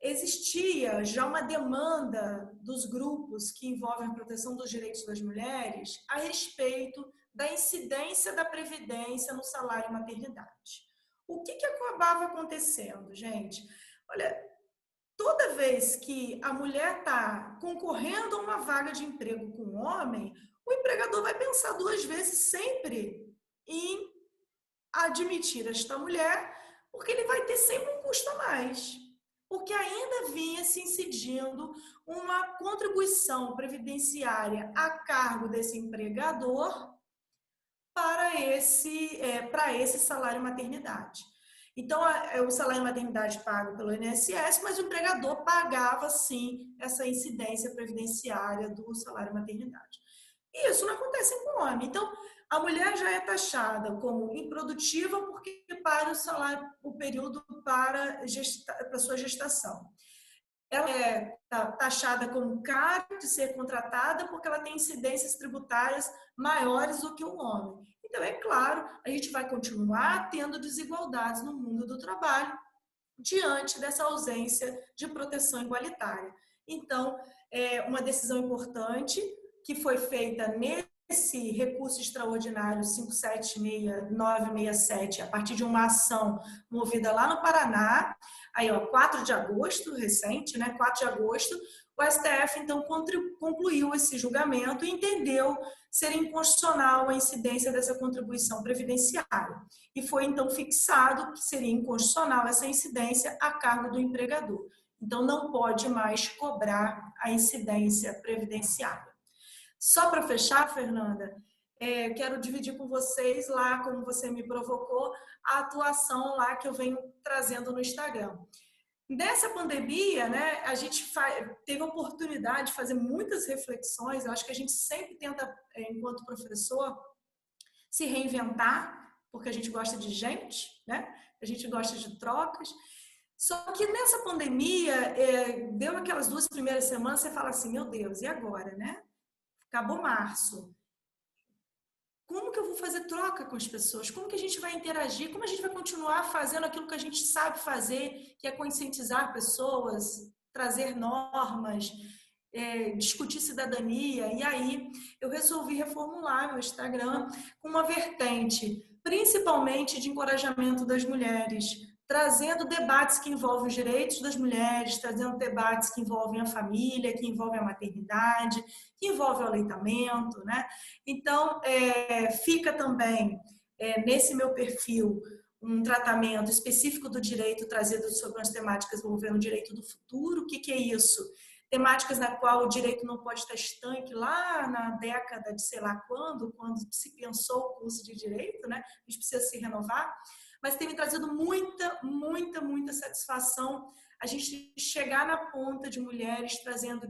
existia já uma demanda dos grupos que envolvem a proteção dos direitos das mulheres a respeito da incidência da Previdência no salário maternidade. O que acabava acontecendo, gente? Olha, toda vez que a mulher está concorrendo a uma vaga de emprego com um homem, o empregador vai pensar 2 vezes sempre em admitir esta mulher, porque ele vai ter sempre um custo a mais. Porque ainda vinha se incidindo uma contribuição previdenciária a cargo desse empregador para esse salário maternidade. Então, o salário maternidade pago pelo INSS, mas o empregador pagava, sim, essa incidência previdenciária do salário maternidade. E isso não acontece com o homem. Então, a mulher já é taxada como improdutiva porque para o período para sua gestação. Ela é taxada como caro de ser contratada porque ela tem incidências tributárias maiores do que o homem. Então, é claro, a gente vai continuar tendo desigualdades no mundo do trabalho diante dessa ausência de proteção igualitária. Então, é uma decisão importante que foi feita nesse recurso extraordinário 576967, a partir de uma ação movida lá no Paraná, aí, 4 de agosto, recente, né? 4 de agosto, o STF, então, concluiu esse julgamento e entendeu ser inconstitucional a incidência dessa contribuição previdenciária. E foi, então, fixado que seria inconstitucional essa incidência a cargo do empregador. Então, não pode mais cobrar a incidência previdenciária. Só para fechar, Fernanda, quero dividir com vocês lá, como você me provocou, a atuação lá que eu venho trazendo no Instagram. Nessa pandemia, né, a gente teve a oportunidade de fazer muitas reflexões. Eu acho que a gente sempre tenta, enquanto professor, se reinventar, porque a gente gosta de gente, né? A gente gosta de trocas. Só que nessa pandemia, deu aquelas 2 primeiras semanas, você fala assim, meu Deus, e agora, né? Acabou março. Como que eu vou fazer troca com as pessoas? Como que a gente vai interagir? Como a gente vai continuar fazendo aquilo que a gente sabe fazer, que é conscientizar pessoas, trazer normas, discutir cidadania? E aí eu resolvi reformular meu Instagram com uma vertente, principalmente de encorajamento das mulheres, trazendo debates que envolvem os direitos das mulheres, trazendo debates que envolvem a família, que envolvem a maternidade, que envolvem o aleitamento, né? Então, fica também nesse meu perfil um tratamento específico do direito trazido sobre as temáticas envolvendo o direito do futuro. O que é isso? temáticas na qual o direito não pode estar estanque lá na década de sei lá quando se pensou o curso de direito, né? A gente precisa se renovar, mas tem me trazido muita satisfação a gente chegar na ponta de mulheres trazendo,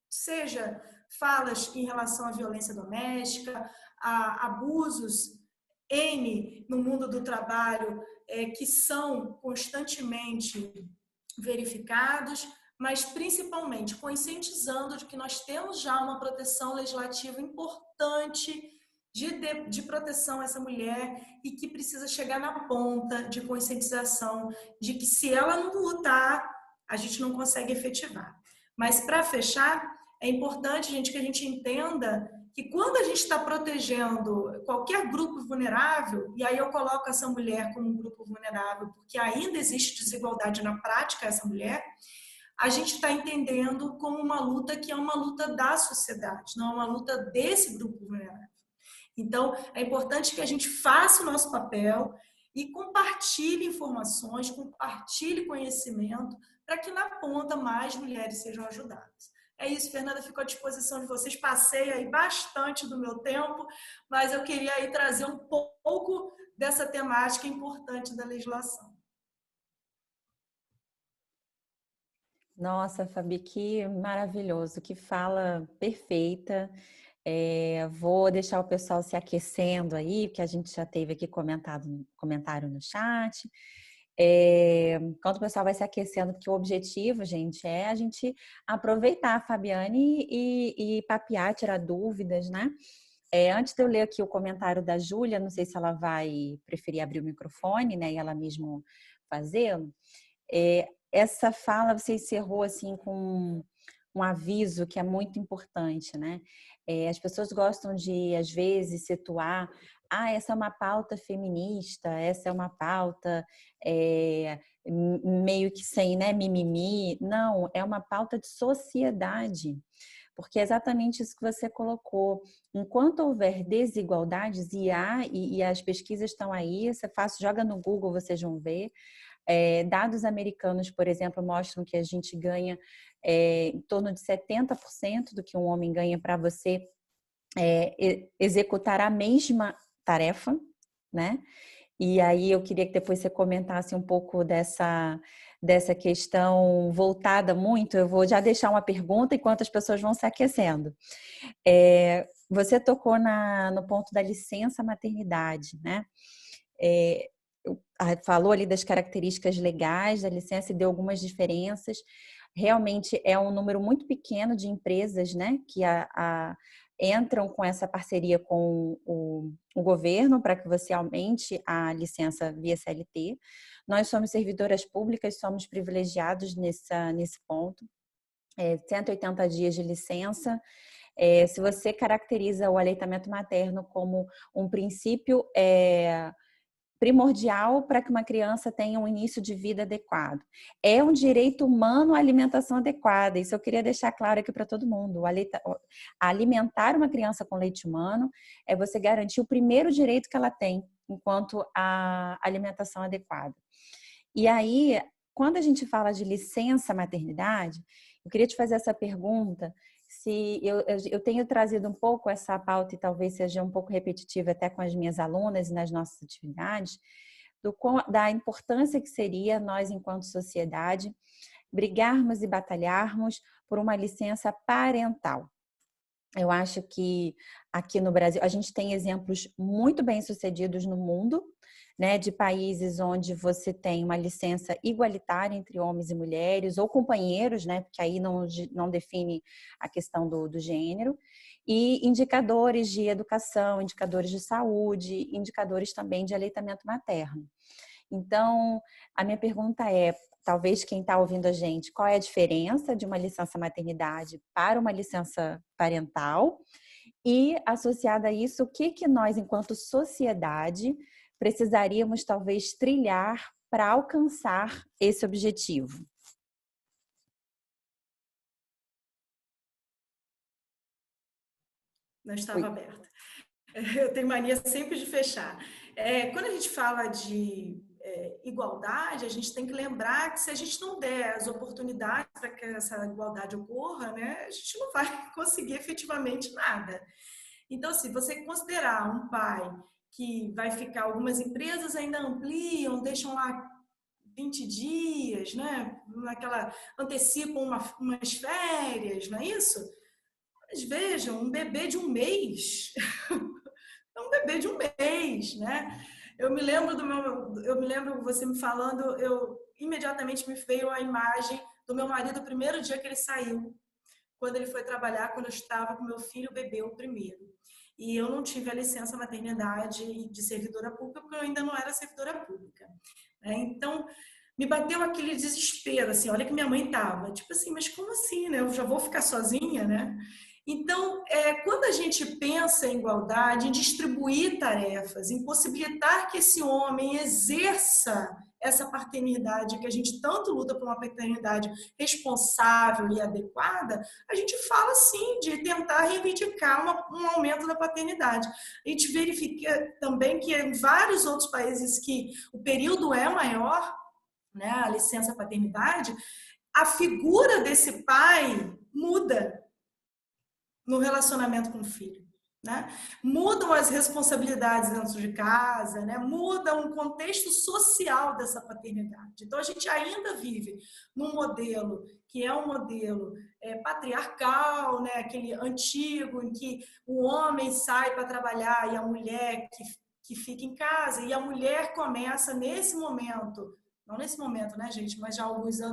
seja falas em relação à violência doméstica, a abusos N no mundo do trabalho, que são constantemente verificados, mas principalmente conscientizando de que nós temos já uma proteção legislativa importante de proteção a essa mulher e que precisa chegar na ponta de conscientização de que se ela não lutar, a gente não consegue efetivar. Mas para fechar, é importante, gente, que a gente entenda que quando a gente está protegendo qualquer grupo vulnerável, e aí eu coloco essa mulher como um grupo vulnerável, porque ainda existe desigualdade na prática essa mulher, a gente está entendendo como uma luta que é uma luta da sociedade, não é uma luta desse grupo vulnerável. Então, é importante que a gente faça o nosso papel e compartilhe informações, compartilhe conhecimento, para que na ponta mais mulheres sejam ajudadas. É isso, Fernanda, fico à disposição de vocês. Passei aí bastante do meu tempo, mas eu queria aí trazer um pouco dessa temática importante da legislação. Nossa, Fabi, que maravilhoso, que fala perfeita. Vou deixar o pessoal se aquecendo aí, porque a gente já teve aqui comentário no chat. Enquanto o pessoal vai se aquecendo, porque o objetivo, gente, é a gente aproveitar a Fabiane e papear, tirar dúvidas, né? Antes de eu ler aqui o comentário da Júlia, não sei se ela vai preferir abrir o microfone, né, e ela mesmo fazê-lo. Essa fala você encerrou assim com um aviso que é muito importante, né? As pessoas gostam de, às vezes, situar, essa é uma pauta feminista, essa é uma pauta meio que sem, né, mimimi. Não, é uma pauta de sociedade, porque é exatamente isso que você colocou. Enquanto houver desigualdades, e as pesquisas estão aí, você joga no Google, vocês vão ver. Dados americanos, por exemplo, mostram que a gente ganha em torno de 70% do que um homem ganha para você executar a mesma tarefa, né? E aí eu queria que depois você comentasse um pouco dessa questão voltada muito. Eu vou já deixar uma pergunta enquanto as pessoas vão se aquecendo. Você tocou no ponto da licença maternidade, né? Falou ali das características legais da licença e deu algumas diferenças. Realmente é um número muito pequeno de empresas, né, que entram com essa parceria com o governo para que você aumente a licença via CLT. Nós somos servidoras públicas, somos privilegiados nesse ponto. 180 dias de licença. Se você caracteriza o aleitamento materno como um princípio primordial para que uma criança tenha um início de vida adequado. É um direito humano à alimentação adequada. Isso eu queria deixar claro aqui para todo mundo. Alimentar uma criança com leite humano é você garantir o primeiro direito que ela tem, enquanto a alimentação adequada. E aí, quando a gente fala de licença maternidade, eu queria te fazer essa pergunta. Se eu tenho trazido um pouco essa pauta e talvez seja um pouco repetitiva até com as minhas alunas e nas nossas atividades, da importância que seria nós, enquanto sociedade, brigarmos e batalharmos por uma licença parental. Eu acho que aqui no Brasil a gente tem exemplos muito bem-sucedidos no mundo, né, de países onde você tem uma licença igualitária entre homens e mulheres, ou companheiros, né, porque aí não define a questão do gênero, e indicadores de educação, indicadores de saúde, indicadores também de aleitamento materno. Então, a minha pergunta é, talvez quem está ouvindo a gente, qual é a diferença de uma licença maternidade para uma licença parental? E, associada a isso, o que nós, enquanto sociedade, precisaríamos talvez trilhar para alcançar esse objetivo? Não estava aberta. Eu tenho mania sempre de fechar. Quando a gente fala de igualdade, a gente tem que lembrar que se a gente não der as oportunidades para que essa igualdade ocorra, né, a gente não vai conseguir efetivamente nada. Então, se você considerar um pai que vai ficar, algumas empresas ainda ampliam, deixam lá 20 dias, né, antecipam umas férias, não é isso? Mas vejam, um bebê de um mês é um bebê de um mês, né? Eu me lembro você me falando, imediatamente me veio a imagem do meu marido, o primeiro dia que ele saiu, quando ele foi trabalhar, quando eu estava com meu filho bebê, o primeiro. E eu não tive a licença maternidade de servidora pública, porque eu ainda não era servidora pública. Então, me bateu aquele desespero, assim, olha que minha mãe estava, tipo assim, mas como assim, né? Eu já vou ficar sozinha, né? Então, quando a gente pensa em igualdade, em distribuir tarefas, em possibilitar que esse homem exerça essa paternidade, que a gente tanto luta por uma paternidade responsável e adequada, a gente fala sim de tentar reivindicar um aumento da paternidade. A gente verifica também que em vários outros países que o período é maior, né, a licença paternidade, a figura desse pai muda no relacionamento com o filho, né? Mudam as responsabilidades dentro de casa, né? Muda um contexto social dessa paternidade. Então, a gente ainda vive num modelo que é um modelo patriarcal, né? Aquele antigo, em que o homem sai para trabalhar e a mulher que fica em casa, e a mulher começa nesse momento, não nesse momento, né, gente, mas já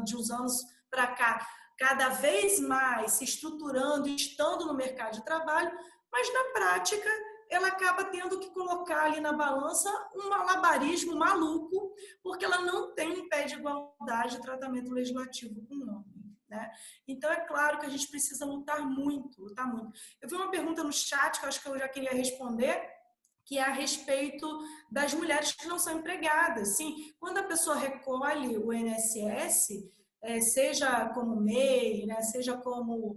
de uns anos para cá, cada vez mais se estruturando e estando no mercado de trabalho, mas na prática ela acaba tendo que colocar ali na balança um malabarismo maluco, porque ela não tem um pé de igualdade de tratamento legislativo com o homem, né? Então é claro que a gente precisa lutar muito, lutar muito. Eu vi uma pergunta no chat que eu acho que eu já queria responder, que é a respeito das mulheres que não são empregadas. Sim, quando a pessoa recolhe o INSS, seja como MEI, né, seja como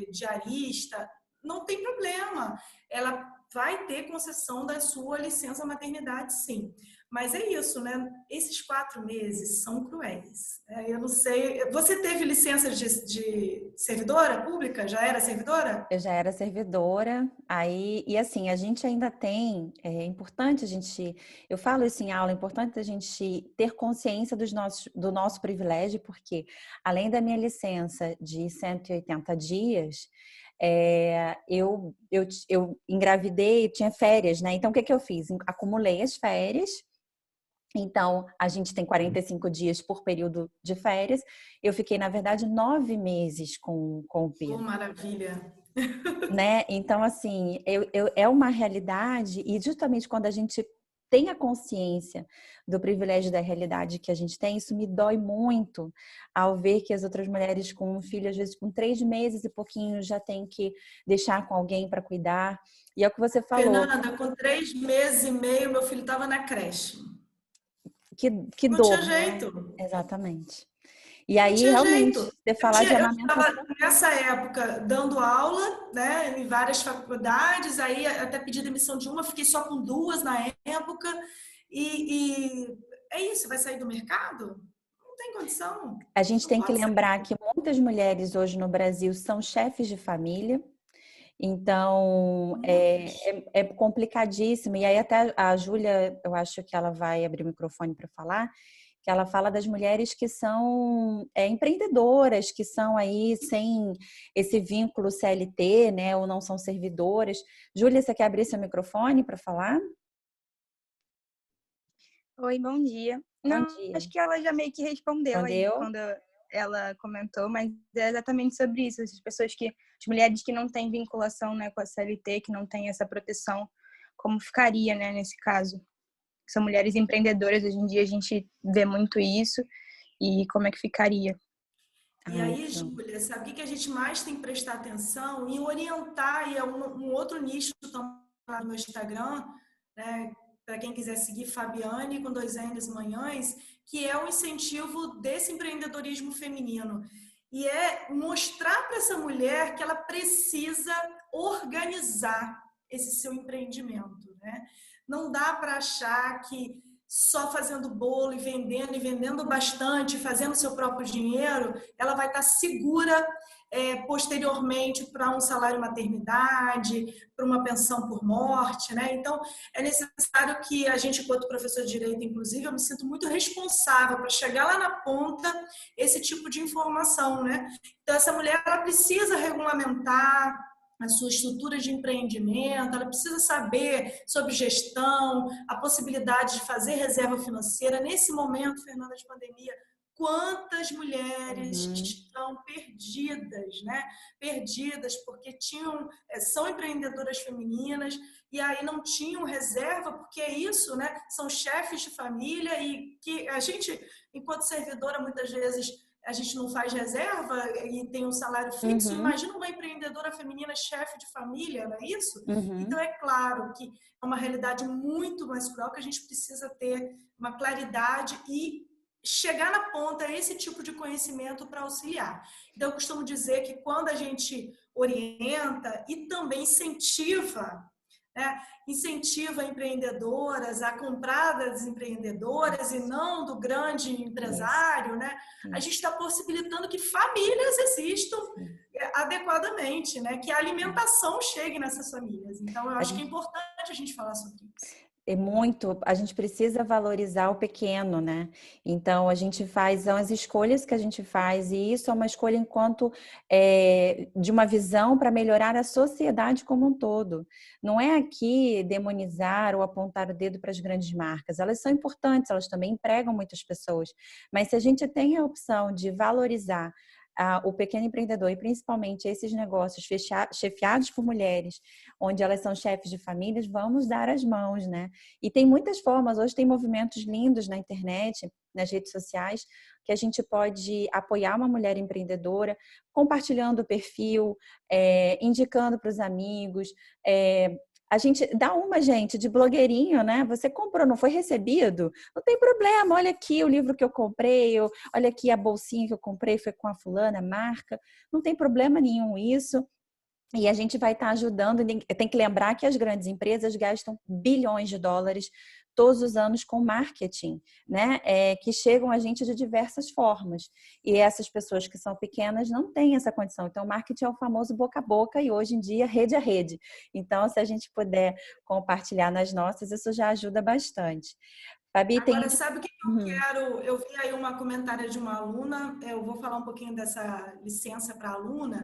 diarista, não tem problema. Ela vai ter concessão da sua licença maternidade, sim. Mas é isso, né? Esses 4 meses são cruéis. Eu não sei. Você teve licença de servidora pública? Já era servidora? Eu já era servidora, aí, e assim, a gente ainda tem, é importante a gente, eu falo isso em aula, é importante a gente ter consciência do nosso privilégio, porque além da minha licença de 180 dias, eu engravidei, tinha férias, né? Então, o que que eu fiz? Acumulei as férias. Então, a gente tem 45 dias por período de férias. Eu fiquei, na verdade, 9 meses com o Oh, Pedro. maravilha! Né? Então, assim, é uma realidade, e justamente quando a gente tem a consciência do privilégio da realidade que a gente tem, isso me dói muito ao ver que as outras mulheres com um filho, às vezes com 3 meses e pouquinho, já tem que deixar com alguém para cuidar. E é o que você falou. Fernanda, com 3 meses e meio, meu filho estava na creche. Que Não tinha dor, né? jeito. Exatamente. E Não aí, tinha realmente, jeito. você falar de Eu estava, amamentação. nessa época, dando aula, né, em várias faculdades, aí até pedi demissão de uma, fiquei só com 2 na época, e é isso, vai sair do mercado? Não tem condição, A gente não tem que pode sair. lembrar que muitas mulheres hoje no Brasil são chefes de família. Então, é complicadíssimo. E aí até a Júlia, eu acho que ela vai abrir o microfone para falar, que ela fala das mulheres que são empreendedoras, que são aí sem esse vínculo CLT, né, ou não são servidoras. Júlia, você quer abrir seu microfone para falar? Oi, bom dia. Bom Não, dia. acho que ela já meio que respondeu aí Respondeu? quando ela comentou, mas é exatamente sobre isso. As pessoas as mulheres que não têm vinculação, né, com a CLT, que não têm essa proteção, como ficaria, né, nesse caso? São mulheres empreendedoras, hoje em dia a gente vê muito isso, e como é que ficaria? E aí, Júlia, sabe o que a gente mais tem que prestar atenção? Em orientar, e é um outro nicho também lá no meu Instagram, né? Para quem quiser seguir, Fabiane, com 2 N's manhãs, que é o incentivo desse empreendedorismo feminino. E é mostrar para essa mulher que ela precisa organizar esse seu empreendimento, né? Não dá para achar que só fazendo bolo e vendendo bastante, fazendo seu próprio dinheiro, ela vai estar segura posteriormente para um salário maternidade, para uma pensão por morte, né? Então, é necessário que a gente, enquanto professor de direito, inclusive, eu me sinto muito responsável para chegar lá na ponta esse tipo de informação, né? Então, essa mulher, ela precisa regulamentar a sua estrutura de empreendimento, ela precisa saber sobre gestão, a possibilidade de fazer reserva financeira. Nesse momento, Fernanda, de pandemia, quantas mulheres estão perdidas, né? Perdidas porque são empreendedoras femininas e aí não tinham reserva, porque é isso, né? São chefes de família e que a gente, enquanto servidora, muitas vezes a gente não faz reserva e tem um salário fixo. Imagina uma empreendedora feminina chefe de família, não é isso? Então, é claro que é uma realidade muito mais cruel, que a gente precisa ter uma claridade e chegar na ponta esse tipo de conhecimento para auxiliar. Então, eu costumo dizer que quando a gente orienta e também incentiva empreendedoras a comprar das empreendedoras e não do grande empresário, né? A gente está possibilitando que famílias existam adequadamente, né? Que a alimentação chegue nessas famílias. Então, eu acho que é importante a gente falar sobre isso. A gente precisa valorizar o pequeno, né? Então, são as escolhas que a gente faz, e isso é uma escolha enquanto de uma visão para melhorar a sociedade como um todo. Não é aqui demonizar ou apontar o dedo para as grandes marcas. Elas são importantes, elas também empregam muitas pessoas. Mas se a gente tem a opção de valorizar o pequeno empreendedor, e principalmente esses negócios chefiados por mulheres, onde elas são chefes de famílias, vamos dar as mãos, né? E tem muitas formas, hoje tem movimentos lindos na internet, nas redes sociais, que a gente pode apoiar uma mulher empreendedora, compartilhando o perfil, indicando para os amigos, a gente dá gente de blogueirinho, né? Você comprou, não foi recebido? Não tem problema, olha aqui o livro que eu comprei, olha aqui a bolsinha que eu comprei, foi com a fulana, marca. Não tem problema nenhum isso. E a gente vai estar ajudando. Tem que lembrar que as grandes empresas gastam bilhões de dólares todos os anos com marketing, né? Que chegam a gente de diversas formas. E essas pessoas que são pequenas não têm essa condição. Então, o marketing é o famoso boca a boca e hoje em dia rede a rede. Então, se a gente puder compartilhar nas nossas, isso já ajuda bastante. Fabi, Agora, sabe o que eu quero? Eu vi aí uma comentária de uma aluna, eu vou falar um pouquinho dessa licença para aluna.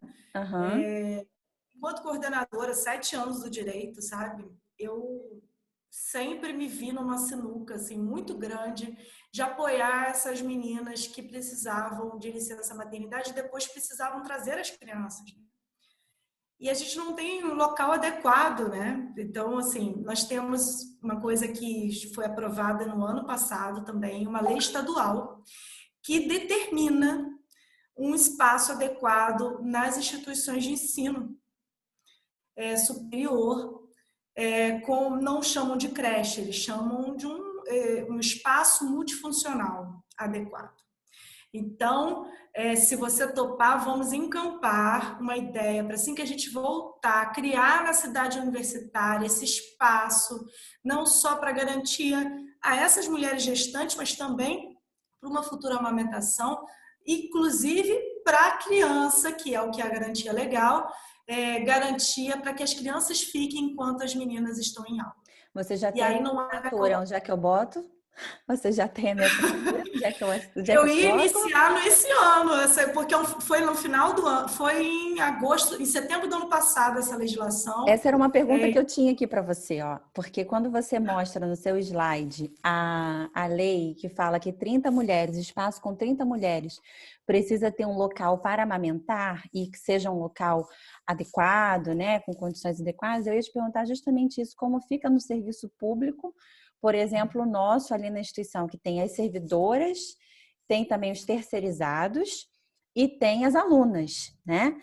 Enquanto coordenadora, 7 anos do direito, sabe? Eu sempre me vi numa sinuca assim, muito grande de apoiar essas meninas que precisavam de licença maternidade e depois precisavam trazer as crianças. E a gente não tem um local adequado, né? Então, assim, nós temos uma coisa que foi aprovada no ano passado também, uma lei estadual que determina um espaço adequado nas instituições de ensino superior, não chamam de creche, eles chamam de um espaço multifuncional adequado. Então, se você topar, vamos encampar uma ideia para assim que a gente voltar a criar na cidade universitária esse espaço, não só para garantia a essas mulheres gestantes, mas também para uma futura amamentação, inclusive para a criança, que é o que é a garantia legal, garantia para que as crianças fiquem enquanto as meninas estão em aula. Você já tem a assinatura, onde é que eu boto? Você já tem a minha assinatura? Eu ia iniciar nesse ano, porque foi no final do ano, foi em setembro do ano passado essa legislação. Essa era uma pergunta que eu tinha aqui para você, ó, porque quando você mostra no seu slide a lei que fala que 30 mulheres, espaço com 30 mulheres, precisa ter um local para amamentar e que seja um local adequado, né, com condições adequadas, eu ia te perguntar justamente isso, como fica no serviço público, por exemplo, o nosso ali na instituição, que tem as servidoras, tem também os terceirizados e tem as alunas, né?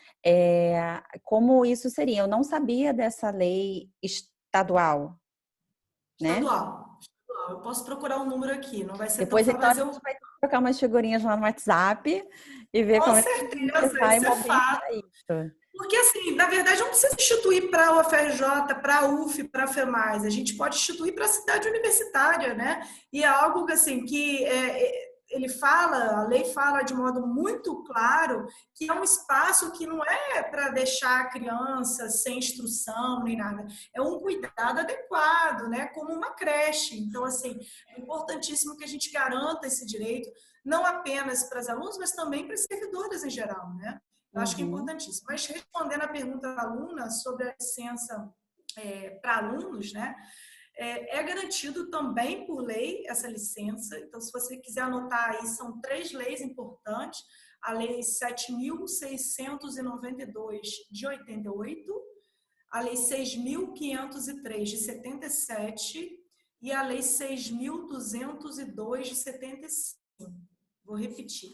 Como isso seria? Eu não sabia dessa lei estadual, né? Estadual. Eu posso procurar um número aqui, não vai ser depois tão fácil, então, a gente vai trocar umas figurinhas lá no WhatsApp e ver com como certeza, é que vai isso é fato. isso. Porque, assim, na verdade, não precisa instituir para a UFRJ, para a UF, para a FEMAIS. A gente pode instituir para a cidade universitária, né? E é algo assim, que ele fala, a lei fala de modo muito claro que é um espaço que não é para deixar a criança sem instrução nem nada. É um cuidado adequado, né? Como uma creche. Então, assim, é importantíssimo que a gente garanta esse direito, não apenas para as alunos, mas também para as servidoras em geral, né? Eu acho que é importantíssimo. Mas respondendo a pergunta da aluna sobre a licença para alunos, né? É garantido também por lei essa licença. Então, se você quiser anotar aí, são 3 leis importantes. A Lei 7.692 de 88, a Lei 6.503 de 77 e a Lei 6.202 de 75. Vou repetir.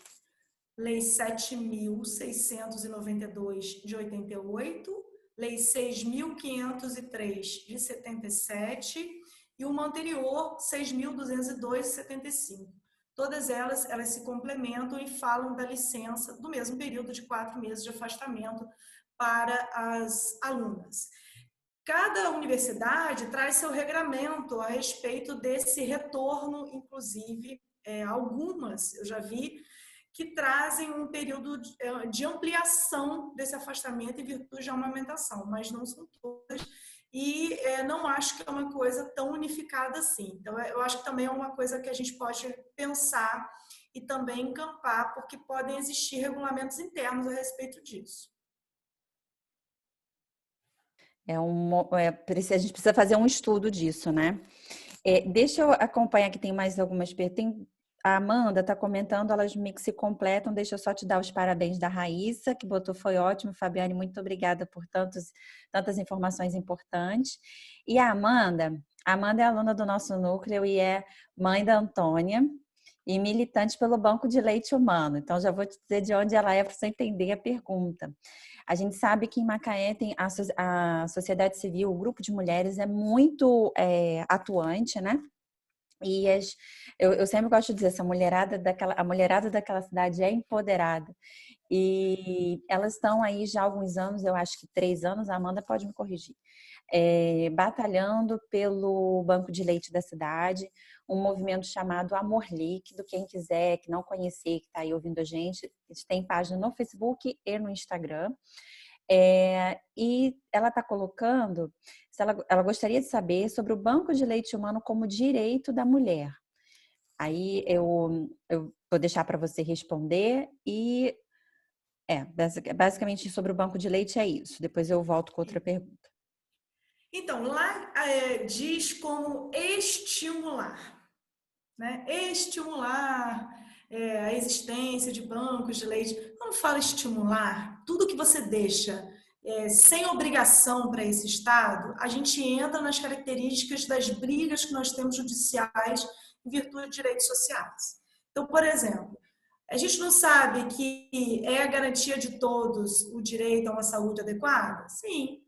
Lei 7.692 de 88, Lei 6.503 de 77 e uma anterior, 6.202 de 75. Todas elas se complementam e falam da licença do mesmo período de 4 meses de afastamento para as alunas. Cada universidade traz seu regramento a respeito desse retorno, inclusive, algumas eu já vi que trazem um período de ampliação desse afastamento em virtude de amamentação, mas não são todas, e não acho que é uma coisa tão unificada assim. Então, eu acho que também é uma coisa que a gente pode pensar e também encampar, porque podem existir regulamentos internos a respeito disso. A gente precisa fazer um estudo disso, né? Deixa eu acompanhar que tem mais algumas perguntas. A Amanda está comentando, elas meio que se completam. Deixa eu só te dar os parabéns da Raíssa, que botou, foi ótimo. Fabiane, muito obrigada por tantas informações importantes. E a Amanda é aluna do nosso núcleo e é mãe da Antônia e militante pelo Banco de Leite Humano. Então, já vou te dizer de onde ela é para você entender a pergunta. A gente sabe que em Macaé tem a sociedade civil, o grupo de mulheres é muito atuante, né? E eu sempre gosto de dizer, a mulherada daquela cidade é empoderada. E elas estão aí já há alguns anos, eu acho que 3 anos, a Amanda pode me corrigir, batalhando pelo banco de leite da cidade, um movimento chamado Amor Líquido. Quem quiser, que não conhecer, que está aí ouvindo a gente tem página no Facebook e no Instagram. E ela está colocando, ela gostaria de saber sobre o banco de leite humano como direito da mulher. Aí eu vou deixar para você responder e basicamente sobre o banco de leite é isso. Depois eu volto com outra pergunta. Então, lá diz como estimular, né? Estimular a existência de bancos de leite. Quando fala estimular, tudo que você deixa sem obrigação para esse Estado, a gente entra nas características das brigas que nós temos judiciais em virtude de direitos sociais. Então, por exemplo, a gente não sabe que é a garantia de todos o direito a uma saúde adequada? Sim.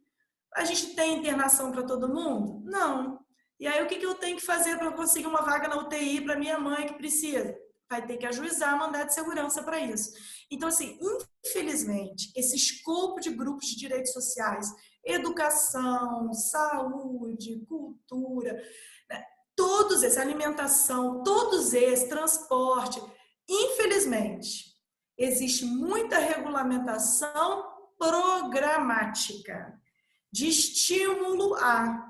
A gente tem internação para todo mundo? Não. E aí, o que eu tenho que fazer para conseguir uma vaga na UTI para minha mãe que precisa? Vai ter que ajuizar mandado de segurança para isso. Então, assim, infelizmente, esse escopo de grupos de direitos sociais, educação, saúde, cultura, né, todos esses, alimentação, todos esses, transporte, infelizmente, existe muita regulamentação programática de estímulo a.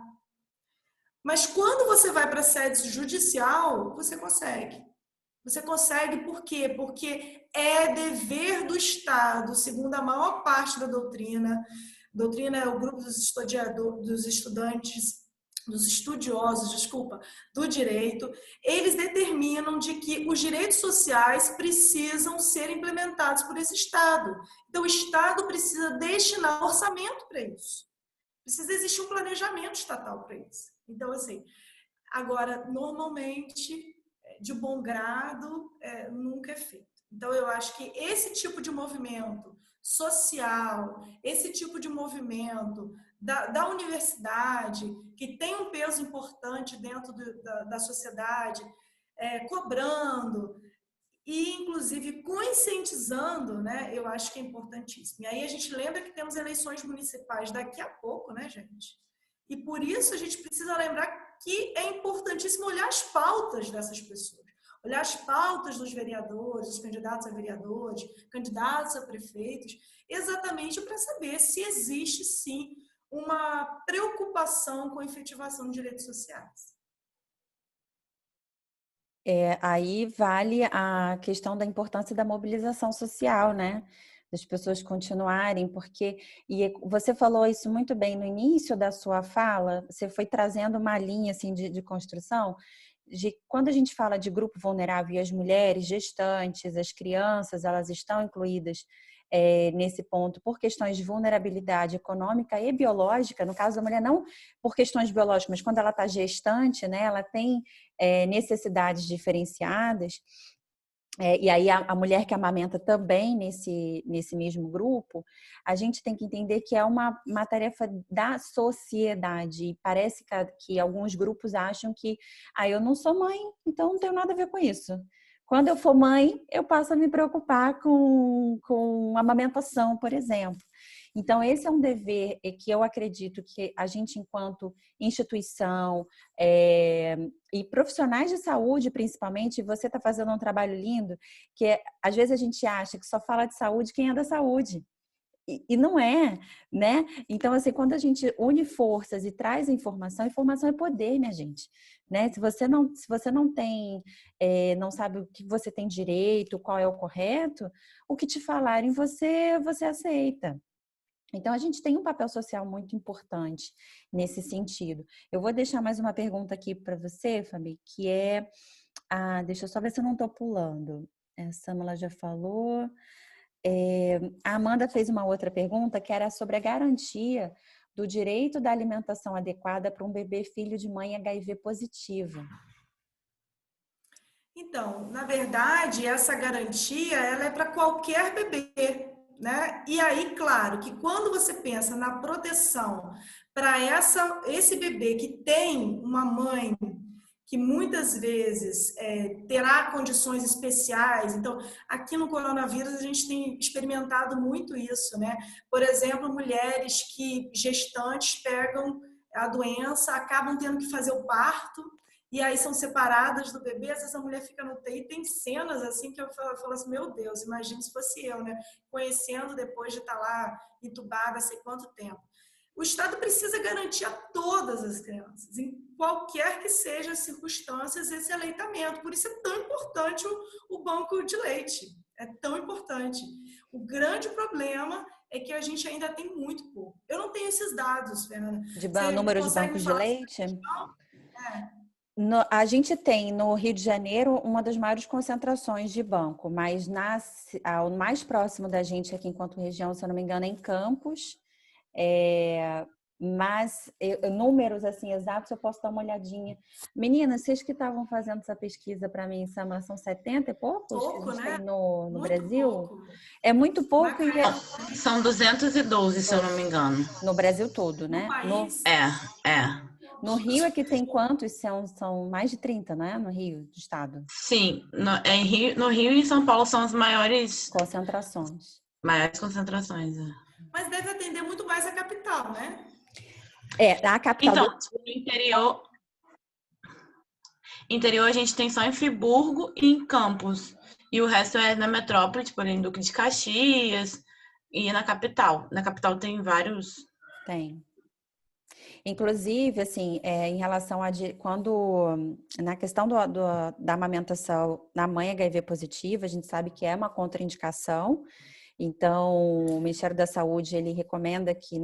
Mas quando você vai para a sede judicial, você consegue. Você consegue por quê? Porque é dever do Estado, segundo a maior parte da doutrina. Doutrina é o grupo dos estudiosos, do direito. Eles determinam de que os direitos sociais precisam ser implementados por esse Estado. Então, o Estado precisa destinar orçamento para isso. Precisa existir um planejamento estatal para isso. Então, assim, agora, normalmente, de bom grado, nunca é feito. Então, eu acho que esse tipo de movimento social, esse tipo de movimento da universidade, que tem um peso importante dentro da sociedade, cobrando, e, inclusive, conscientizando, né, eu acho que é importantíssimo. E aí a gente lembra que temos eleições municipais daqui a pouco, né, gente? E por isso a gente precisa lembrar que é importantíssimo olhar as pautas dessas pessoas, olhar as pautas dos vereadores, os candidatos a vereadores, candidatos a prefeitos, exatamente para saber se existe, sim, uma preocupação com a efetivação de direitos sociais. Aí vale a questão da importância da mobilização social, né? Das pessoas continuarem, porque e você falou isso muito bem no início da sua fala, você foi trazendo uma linha assim de construção de quando a gente fala de grupo vulnerável e as mulheres gestantes, as crianças, elas estão incluídas nesse ponto por questões de vulnerabilidade econômica e biológica, no caso da mulher não por questões biológicas, mas quando ela está gestante, né, ela tem necessidades diferenciadas. E aí a mulher que amamenta também nesse mesmo grupo, a gente tem que entender que é uma tarefa da sociedade. E parece que alguns grupos acham que eu não sou mãe, então não tenho nada a ver com isso. Quando eu for mãe, eu passo a me preocupar com amamentação, por exemplo. Então, esse é um dever que eu acredito que a gente, enquanto instituição e profissionais de saúde, principalmente, você está fazendo um trabalho lindo, que às vezes a gente acha que só fala de saúde quem é da saúde. E não é, né? Então, assim, quando a gente une forças e traz informação é poder, minha gente. Né? Se você não tem, não sabe o que você tem direito, qual é o correto, o que te falarem você aceita. Então, a gente tem um papel social muito importante nesse sentido. Eu vou deixar mais uma pergunta aqui para você, Fabi, que deixa eu só ver se eu não estou pulando. A Samela já falou. A Amanda fez uma outra pergunta que era sobre a garantia do direito da alimentação adequada para um bebê filho de mãe HIV positiva. Então, na verdade, essa garantia ela é para qualquer bebê, né? E aí, claro, que quando você pensa na proteção para esse bebê que tem uma mãe que muitas vezes terá condições especiais. Então, aqui no coronavírus a gente tem experimentado muito isso, né? Por exemplo, mulheres que gestantes pegam a doença, acabam tendo que fazer o parto e aí são separadas do bebê, às vezes a mulher fica no UTI, tem cenas assim que eu falo assim, meu Deus, imagina se fosse eu, né? Conhecendo depois de estar lá entubada, sei quanto tempo. O Estado precisa garantir a todas as crianças, em qualquer que sejam as circunstâncias, esse aleitamento. Por isso é tão importante o banco de leite. É tão importante. O grande problema é que a gente ainda tem muito pouco. Eu não tenho esses dados, Fernanda. Número de bancos de leite? A gente tem no Rio de Janeiro uma das maiores concentrações de banco, mas o mais próximo da gente aqui enquanto região, se eu não me engano, é em Campos. Mas números assim exatos eu posso dar uma olhadinha. Meninas, vocês que estavam fazendo essa pesquisa para mim, Samara, são 70 e poucos pouco, que a gente né? tem no Muito Brasil? Pouco. É muito pouco. São 212, se eu não me engano. No Brasil todo, né? No país. No Rio é que tem quantos? São mais de 30, né? No Rio, do estado. Sim, no Rio e São Paulo são as maiores concentrações. Mas deve atender muito mais a capital, né? A capital. Então, no interior a gente tem só em Friburgo e em Campos. E o resto é na metrópole, tipo em Duque de Caxias e na capital. Na capital tem vários. Tem. Inclusive, assim, em relação na questão da amamentação na mãe HIV positiva, a gente sabe que é uma contraindicação. Então, o Ministério da Saúde, ele recomenda que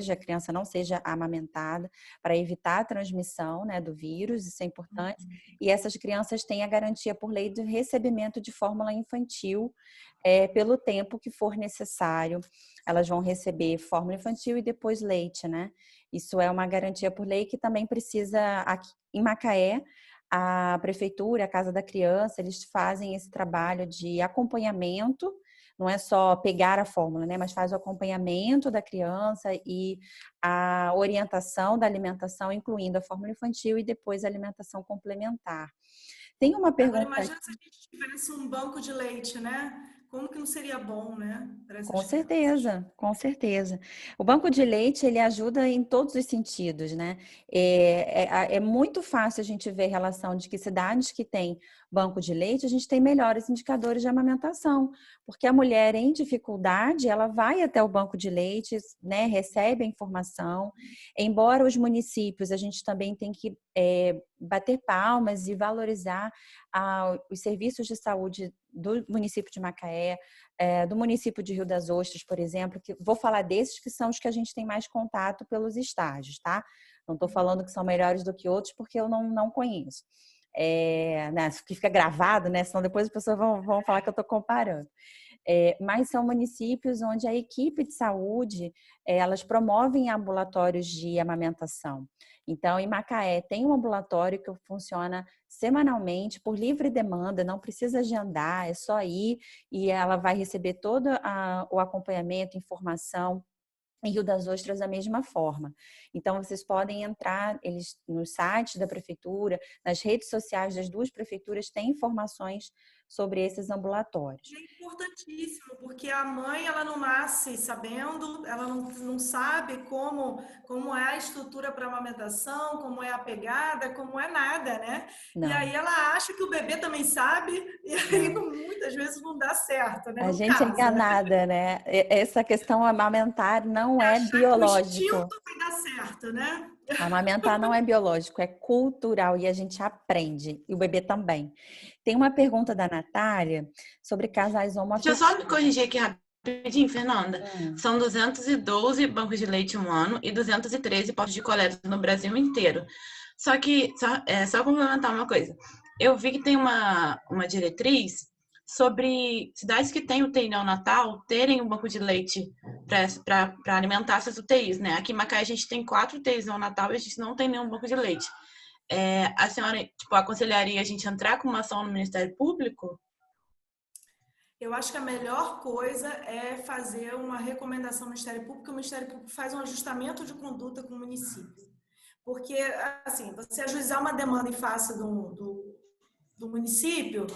a criança não seja amamentada para evitar a transmissão, né, do vírus, isso é importante. E essas crianças têm a garantia por lei do recebimento de fórmula infantil pelo tempo que for necessário. Elas vão receber fórmula infantil e depois leite, né? Isso é uma garantia por lei que também precisa, aqui em Macaé, a prefeitura, a Casa da Criança, eles fazem esse trabalho de acompanhamento. Não é só pegar a fórmula, né? Mas faz o acompanhamento da criança e a orientação da alimentação, incluindo a fórmula infantil e depois a alimentação complementar. Tem uma Agora, pergunta. imagina se a gente tivesse um banco de leite, né? Como que não seria bom, né? Para essas Com crianças. certeza, com certeza. O banco de leite, ele ajuda em todos os sentidos, né? É muito fácil a gente ver relação de que cidades que têm banco de leite, a gente tem melhores indicadores de amamentação, porque a mulher em dificuldade, ela vai até o banco de leite, né? Recebe a informação. Embora os municípios, a gente também tem que bater palmas e valorizar os serviços de saúde do município de Macaé, do município de Rio das Ostras, por exemplo, que vou falar desses que são os que a gente tem mais contato pelos estágios, tá? Não estou falando que são melhores do que outros, porque eu não conheço. Né, que fica gravado, né? Senão depois as pessoas vão falar que eu estou comparando. Mas são municípios onde a equipe de saúde, elas promovem ambulatórios de amamentação. Então, em Macaé, tem um ambulatório que funciona semanalmente, por livre demanda, não precisa agendar, é só ir e ela vai receber todo o acompanhamento, informação. Em Rio das Ostras, da mesma forma. Então, vocês podem entrar nos sites da prefeitura, nas redes sociais das duas prefeituras, tem informações sobre esses ambulatórios. É importantíssimo, porque a mãe, ela não nasce sabendo, ela não sabe como é a estrutura para amamentação, como é a pegada, como é nada, né? E Não, aí ela acha que o bebê também sabe, e aí não. muitas vezes não dá certo, né? A Não gente é casa. enganada, né? Essa questão amamentar não é Achar que o biológico. instinto vai dar certo, né? Amamentar não é biológico, é cultural e a gente aprende. E o bebê também. Tem uma pergunta da Natália sobre casais Deixa eu só me homoafetivos. corrigir aqui rapidinho, Fernanda. Hum. São 212 bancos de leite um ano e 213 postos de coleta no Brasil inteiro. Só que, só complementar uma coisa. Eu vi que tem uma diretriz sobre cidades que têm UTI neonatal terem um banco de leite para alimentar essas UTIs, né? Aqui em Macaé a gente tem 4 UTIs neonatal e a gente não tem nenhum banco de leite. A senhora, tipo, aconselharia a gente entrar com uma ação no Ministério Público? Eu acho que a melhor coisa é fazer uma recomendação ao Ministério Público, o Ministério Público faz um ajustamento de conduta com o município. Porque, assim, você ajuizar uma demanda em face do município,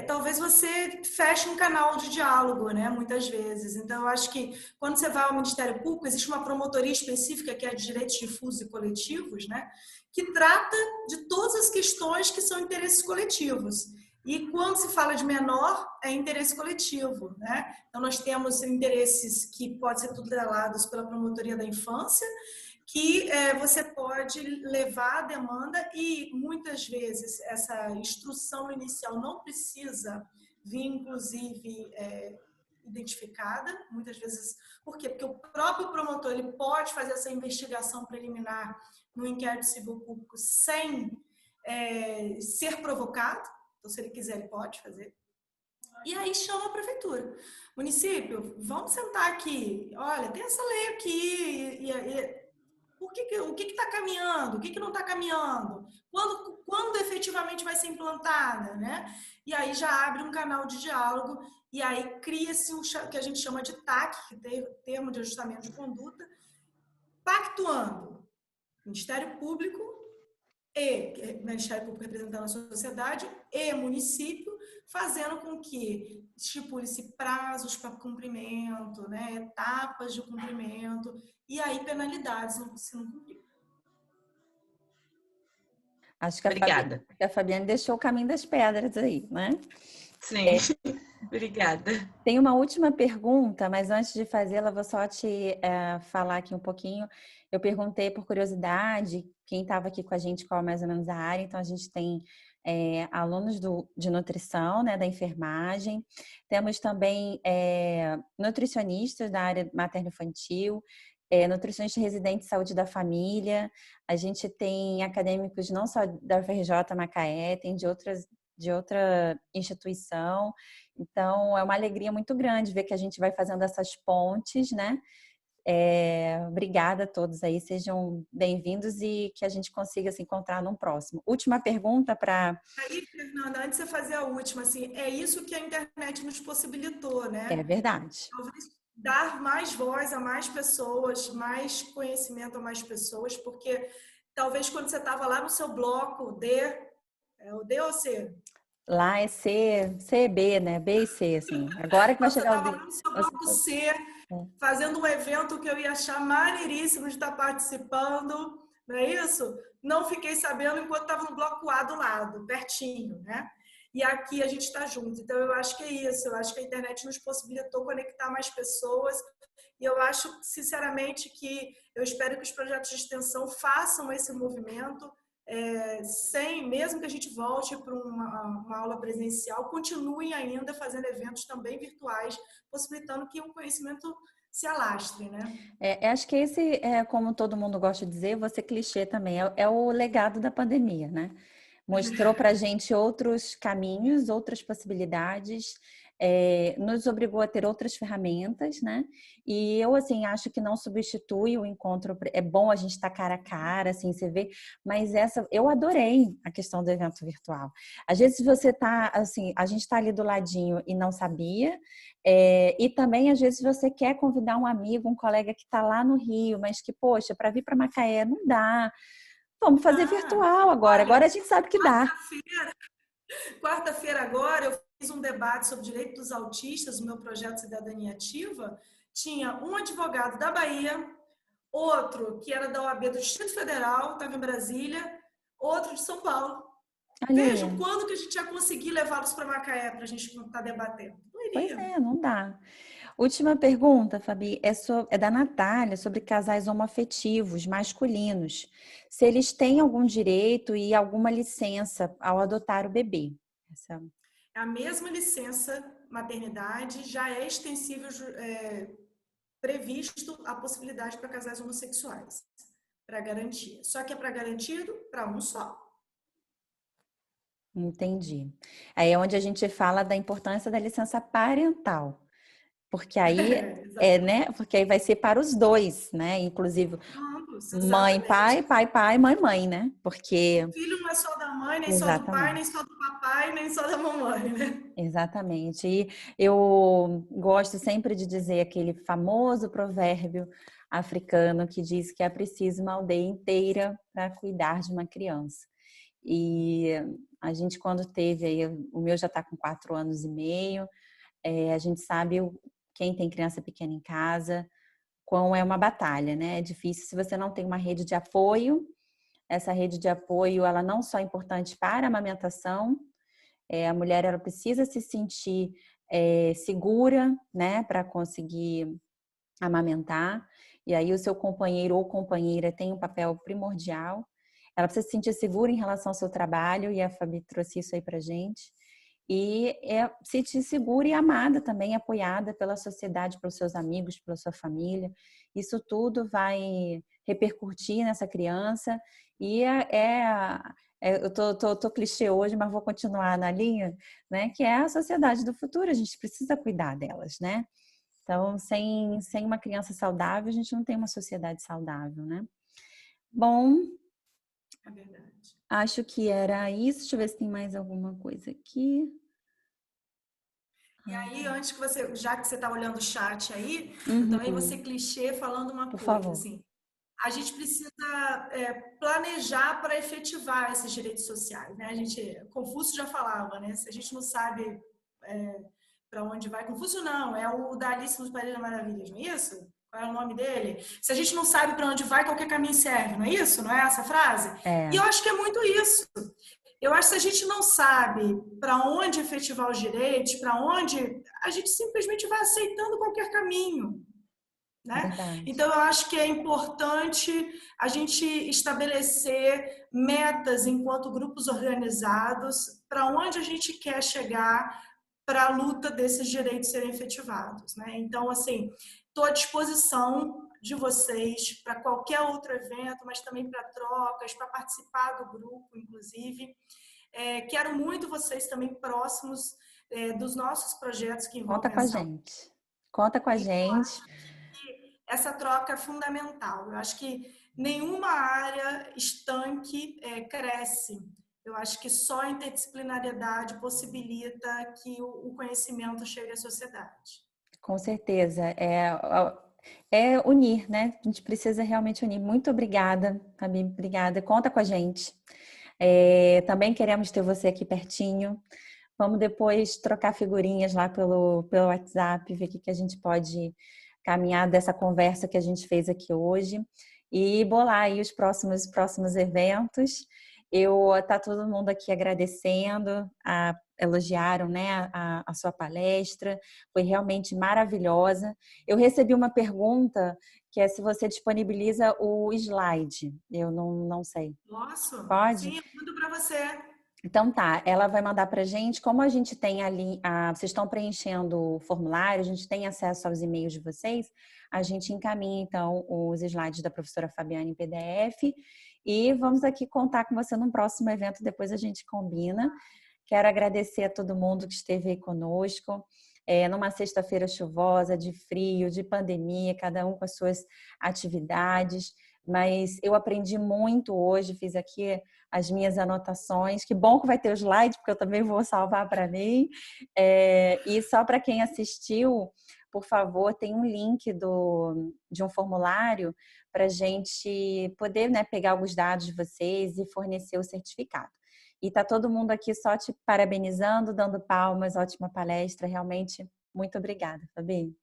talvez você feche um canal de diálogo, né, muitas vezes. Então, eu acho que quando você vai ao Ministério Público, existe uma promotoria específica, que é de direitos difusos e coletivos, né, que trata de todas as questões que são interesses coletivos. E quando se fala de menor, é interesse coletivo, né? Então, nós temos interesses que podem ser tutelados pela promotoria da infância, que você pode levar a demanda e, muitas vezes, essa instrução inicial não precisa vir, inclusive, identificada, muitas vezes. Por quê? Porque o próprio promotor ele pode fazer essa investigação preliminar no inquérito civil público sem ser provocado. Então, se ele quiser, ele pode fazer. E aí chama a prefeitura. Município, vamos sentar aqui. Olha, tem essa lei aqui. O que está caminhando? O que não está caminhando? Quando efetivamente vai ser implantada, né? E aí já abre um canal de diálogo e aí cria-se o que a gente chama de TAC, que é Termo de Ajustamento de Conduta, pactuando Ministério Público Ministério Público representando a sociedade e município, fazendo com que estipule-se prazos para cumprimento, né, etapas de cumprimento e aí penalidades se não cumprir. Acho que Obrigada. a Fabiane deixou o caminho das pedras aí, né? Sim, obrigada. Tem uma última pergunta, mas antes de fazê-la, vou só te falar aqui um pouquinho. Eu perguntei por curiosidade quem estava aqui com a gente, qual é mais ou menos a área. Então, a gente tem alunos de nutrição, né, da enfermagem. Temos também nutricionistas da área materno-infantil, nutricionista residente de saúde da família. A gente tem acadêmicos não só da UFRJ Macaé, tem de outra instituição. Então, é uma alegria muito grande ver que a gente vai fazendo essas pontes, né? Obrigada a todos aí, sejam bem-vindos e que a gente consiga se encontrar num próximo. Última pergunta para... Aí, Fernanda, antes de você fazer a última, assim, é isso que a internet nos possibilitou, né? É verdade. Talvez dar mais voz a mais pessoas, mais conhecimento a mais pessoas, porque talvez quando você estava lá no seu bloco É o D ou C? Lá é C, B, né? B e C, assim. Agora que vai Você chegar o estava D. lá no seu bloco C, fazendo um evento que eu ia achar maneiríssimo de estar participando, não é isso? Não fiquei sabendo enquanto estava no bloco A do lado, pertinho, né? E aqui a gente está junto. Então, eu acho que é isso. Eu acho que a internet nos possibilitou conectar mais pessoas. E eu acho, sinceramente, que eu espero que os projetos de extensão façam esse movimento, mesmo que a gente volte para uma aula presencial, continuem ainda fazendo eventos também virtuais, possibilitando que o conhecimento se alastre, né? Acho que esse, como todo mundo gosta de dizer, você clichê também, é o legado da pandemia, né? Mostrou para a gente outros caminhos, outras possibilidades, nos obrigou a ter outras ferramentas, né? E eu, assim, acho que não substitui o encontro. É bom a gente estar cara a cara, assim, você vê. Mas eu adorei a questão do evento virtual. Às vezes você tá, assim, a gente está ali do ladinho e não sabia. E também, às vezes, você quer convidar um amigo, um colega que está lá no Rio, mas que, poxa, para vir para Macaé não dá. Vamos fazer virtual agora. Olha, Agora a gente sabe que dá. Quarta-feira agora eu fiz um debate sobre direito dos autistas, o meu projeto Cidadania Ativa. Tinha um advogado da Bahia, outro que era da OAB do Distrito Federal, estava em Brasília, outro de São Paulo. Olha Vejam aí. quando que a gente ia conseguir levá-los para Macaé para a gente estar debatendo. Não Pois iria. é, não dá. Última pergunta, Fabi, é da Natália, sobre casais homoafetivos masculinos. Se eles têm algum direito e alguma licença ao adotar o bebê. A mesma licença maternidade já é extensível, previsto a possibilidade para casais homossexuais, para garantia. Só que é para garantido para um só. Entendi. Aí é onde a gente fala da importância da licença parental. Porque aí né? Porque aí vai ser para os dois, né? Inclusive Ambos, mãe, exatamente. pai, pai, pai, mãe, mãe, né? Porque Filho não é só da mãe, nem só do pai, nem exatamente. só do papai, nem só da mamãe, né? Exatamente. E eu gosto sempre de dizer aquele famoso provérbio africano que diz que é preciso uma aldeia inteira para cuidar de uma criança. E a gente, quando teve aí, o meu já está com 4 anos e meio, a gente sabe quem tem criança pequena em casa, quão é uma batalha, né? É difícil se você não tem uma rede de apoio. Essa rede de apoio, ela não só é importante para a amamentação, a mulher ela precisa se sentir segura, né, para conseguir amamentar. E aí o seu companheiro ou companheira tem um papel primordial. Ela precisa se sentir segura em relação ao seu trabalho, e a Fabi trouxe isso aí pra gente. E se sentir segura e amada também, apoiada pela sociedade, pelos seus amigos, pela sua família. Isso tudo vai repercutir nessa criança e eu tô clichê hoje, mas vou continuar na linha, né? Que é a sociedade do futuro, a gente precisa cuidar delas, né? Então, sem uma criança saudável, a gente não tem uma sociedade saudável, né? Bom, É verdade. acho que era isso. Deixa eu ver se tem mais alguma coisa aqui. E aí, antes que você, já que você está olhando o chat aí, eu também vou ser Uhum, clichê falando uma por coisa, favor. assim, a gente precisa planejar para efetivar esses direitos sociais, né? Confúcio já falava, né? Se a gente não sabe para onde vai, Confúcio não, é o da Alice nos Países das Maravilhas, não é isso? Qual é o nome dele? Se a gente não sabe para onde vai, qualquer caminho serve, não é isso? Não é essa frase? E eu acho que é muito isso. Eu acho que se a gente não sabe para onde efetivar os direitos, para onde, a gente simplesmente vai aceitando qualquer caminho. Né? Verdade. Então, eu acho que é importante a gente estabelecer metas enquanto grupos organizados para onde a gente quer chegar para a luta desses direitos serem efetivados. Né? Então, assim, estou à disposição de vocês para qualquer outro evento, mas também para trocas, para participar do grupo, inclusive. Quero muito vocês também próximos dos nossos projetos que Conta envolvem com a a saúde. gente. Conta com a gente. Essa troca é fundamental. Eu acho que nenhuma área estanque cresce. Eu acho que só a interdisciplinariedade possibilita que o conhecimento chegue à sociedade. Com certeza. É unir, né? A gente precisa realmente unir. Muito obrigada, Fabi. Obrigada. Conta com a gente. Também queremos ter você aqui pertinho. Vamos depois trocar figurinhas lá pelo WhatsApp, ver o que a gente pode caminhar dessa conversa que a gente fez aqui hoje e bolar aí os próximos eventos. Tá todo mundo aqui agradecendo, elogiaram, né, a sua palestra, foi realmente maravilhosa. Eu recebi uma pergunta que é se você disponibiliza o slide. Eu não sei. Posso? Pode? Sim, eu mando para você. Então tá, ela vai mandar pra gente, como a gente tem ali, vocês estão preenchendo o formulário, a gente tem acesso aos e-mails de vocês, a gente encaminha então os slides da professora Fabiana em PDF e vamos aqui contar com você num próximo evento, depois a gente combina. Quero agradecer a todo mundo que esteve aí conosco, numa sexta-feira chuvosa, de frio, de pandemia, cada um com as suas atividades, mas eu aprendi muito hoje, fiz aqui as minhas anotações. Que bom que vai ter o slide, porque eu também vou salvar para mim. E só para quem assistiu, por favor, tem um link de um formulário para a gente poder, né, pegar alguns dados de vocês e fornecer o certificado. E tá todo mundo aqui só te parabenizando, dando palmas, ótima palestra, realmente muito obrigada, Fabi.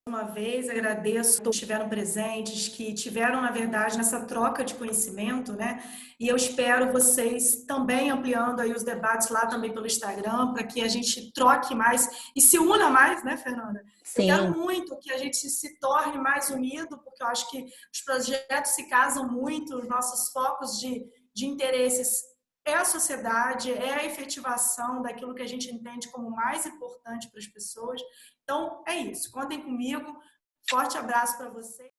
Uma vez, agradeço a todos que estiveram presentes, que tiveram, na verdade, nessa troca de conhecimento, né? E eu espero vocês também ampliando aí os debates lá também pelo Instagram, para que a gente troque mais e se una mais, né, Fernanda? Sim. Eu quero muito que a gente se torne mais unido, porque eu acho que os projetos se casam muito, os nossos focos de interesses é a sociedade, é a efetivação daquilo que a gente entende como mais importante para as pessoas. Então, é isso. Contem comigo. Forte abraço para vocês.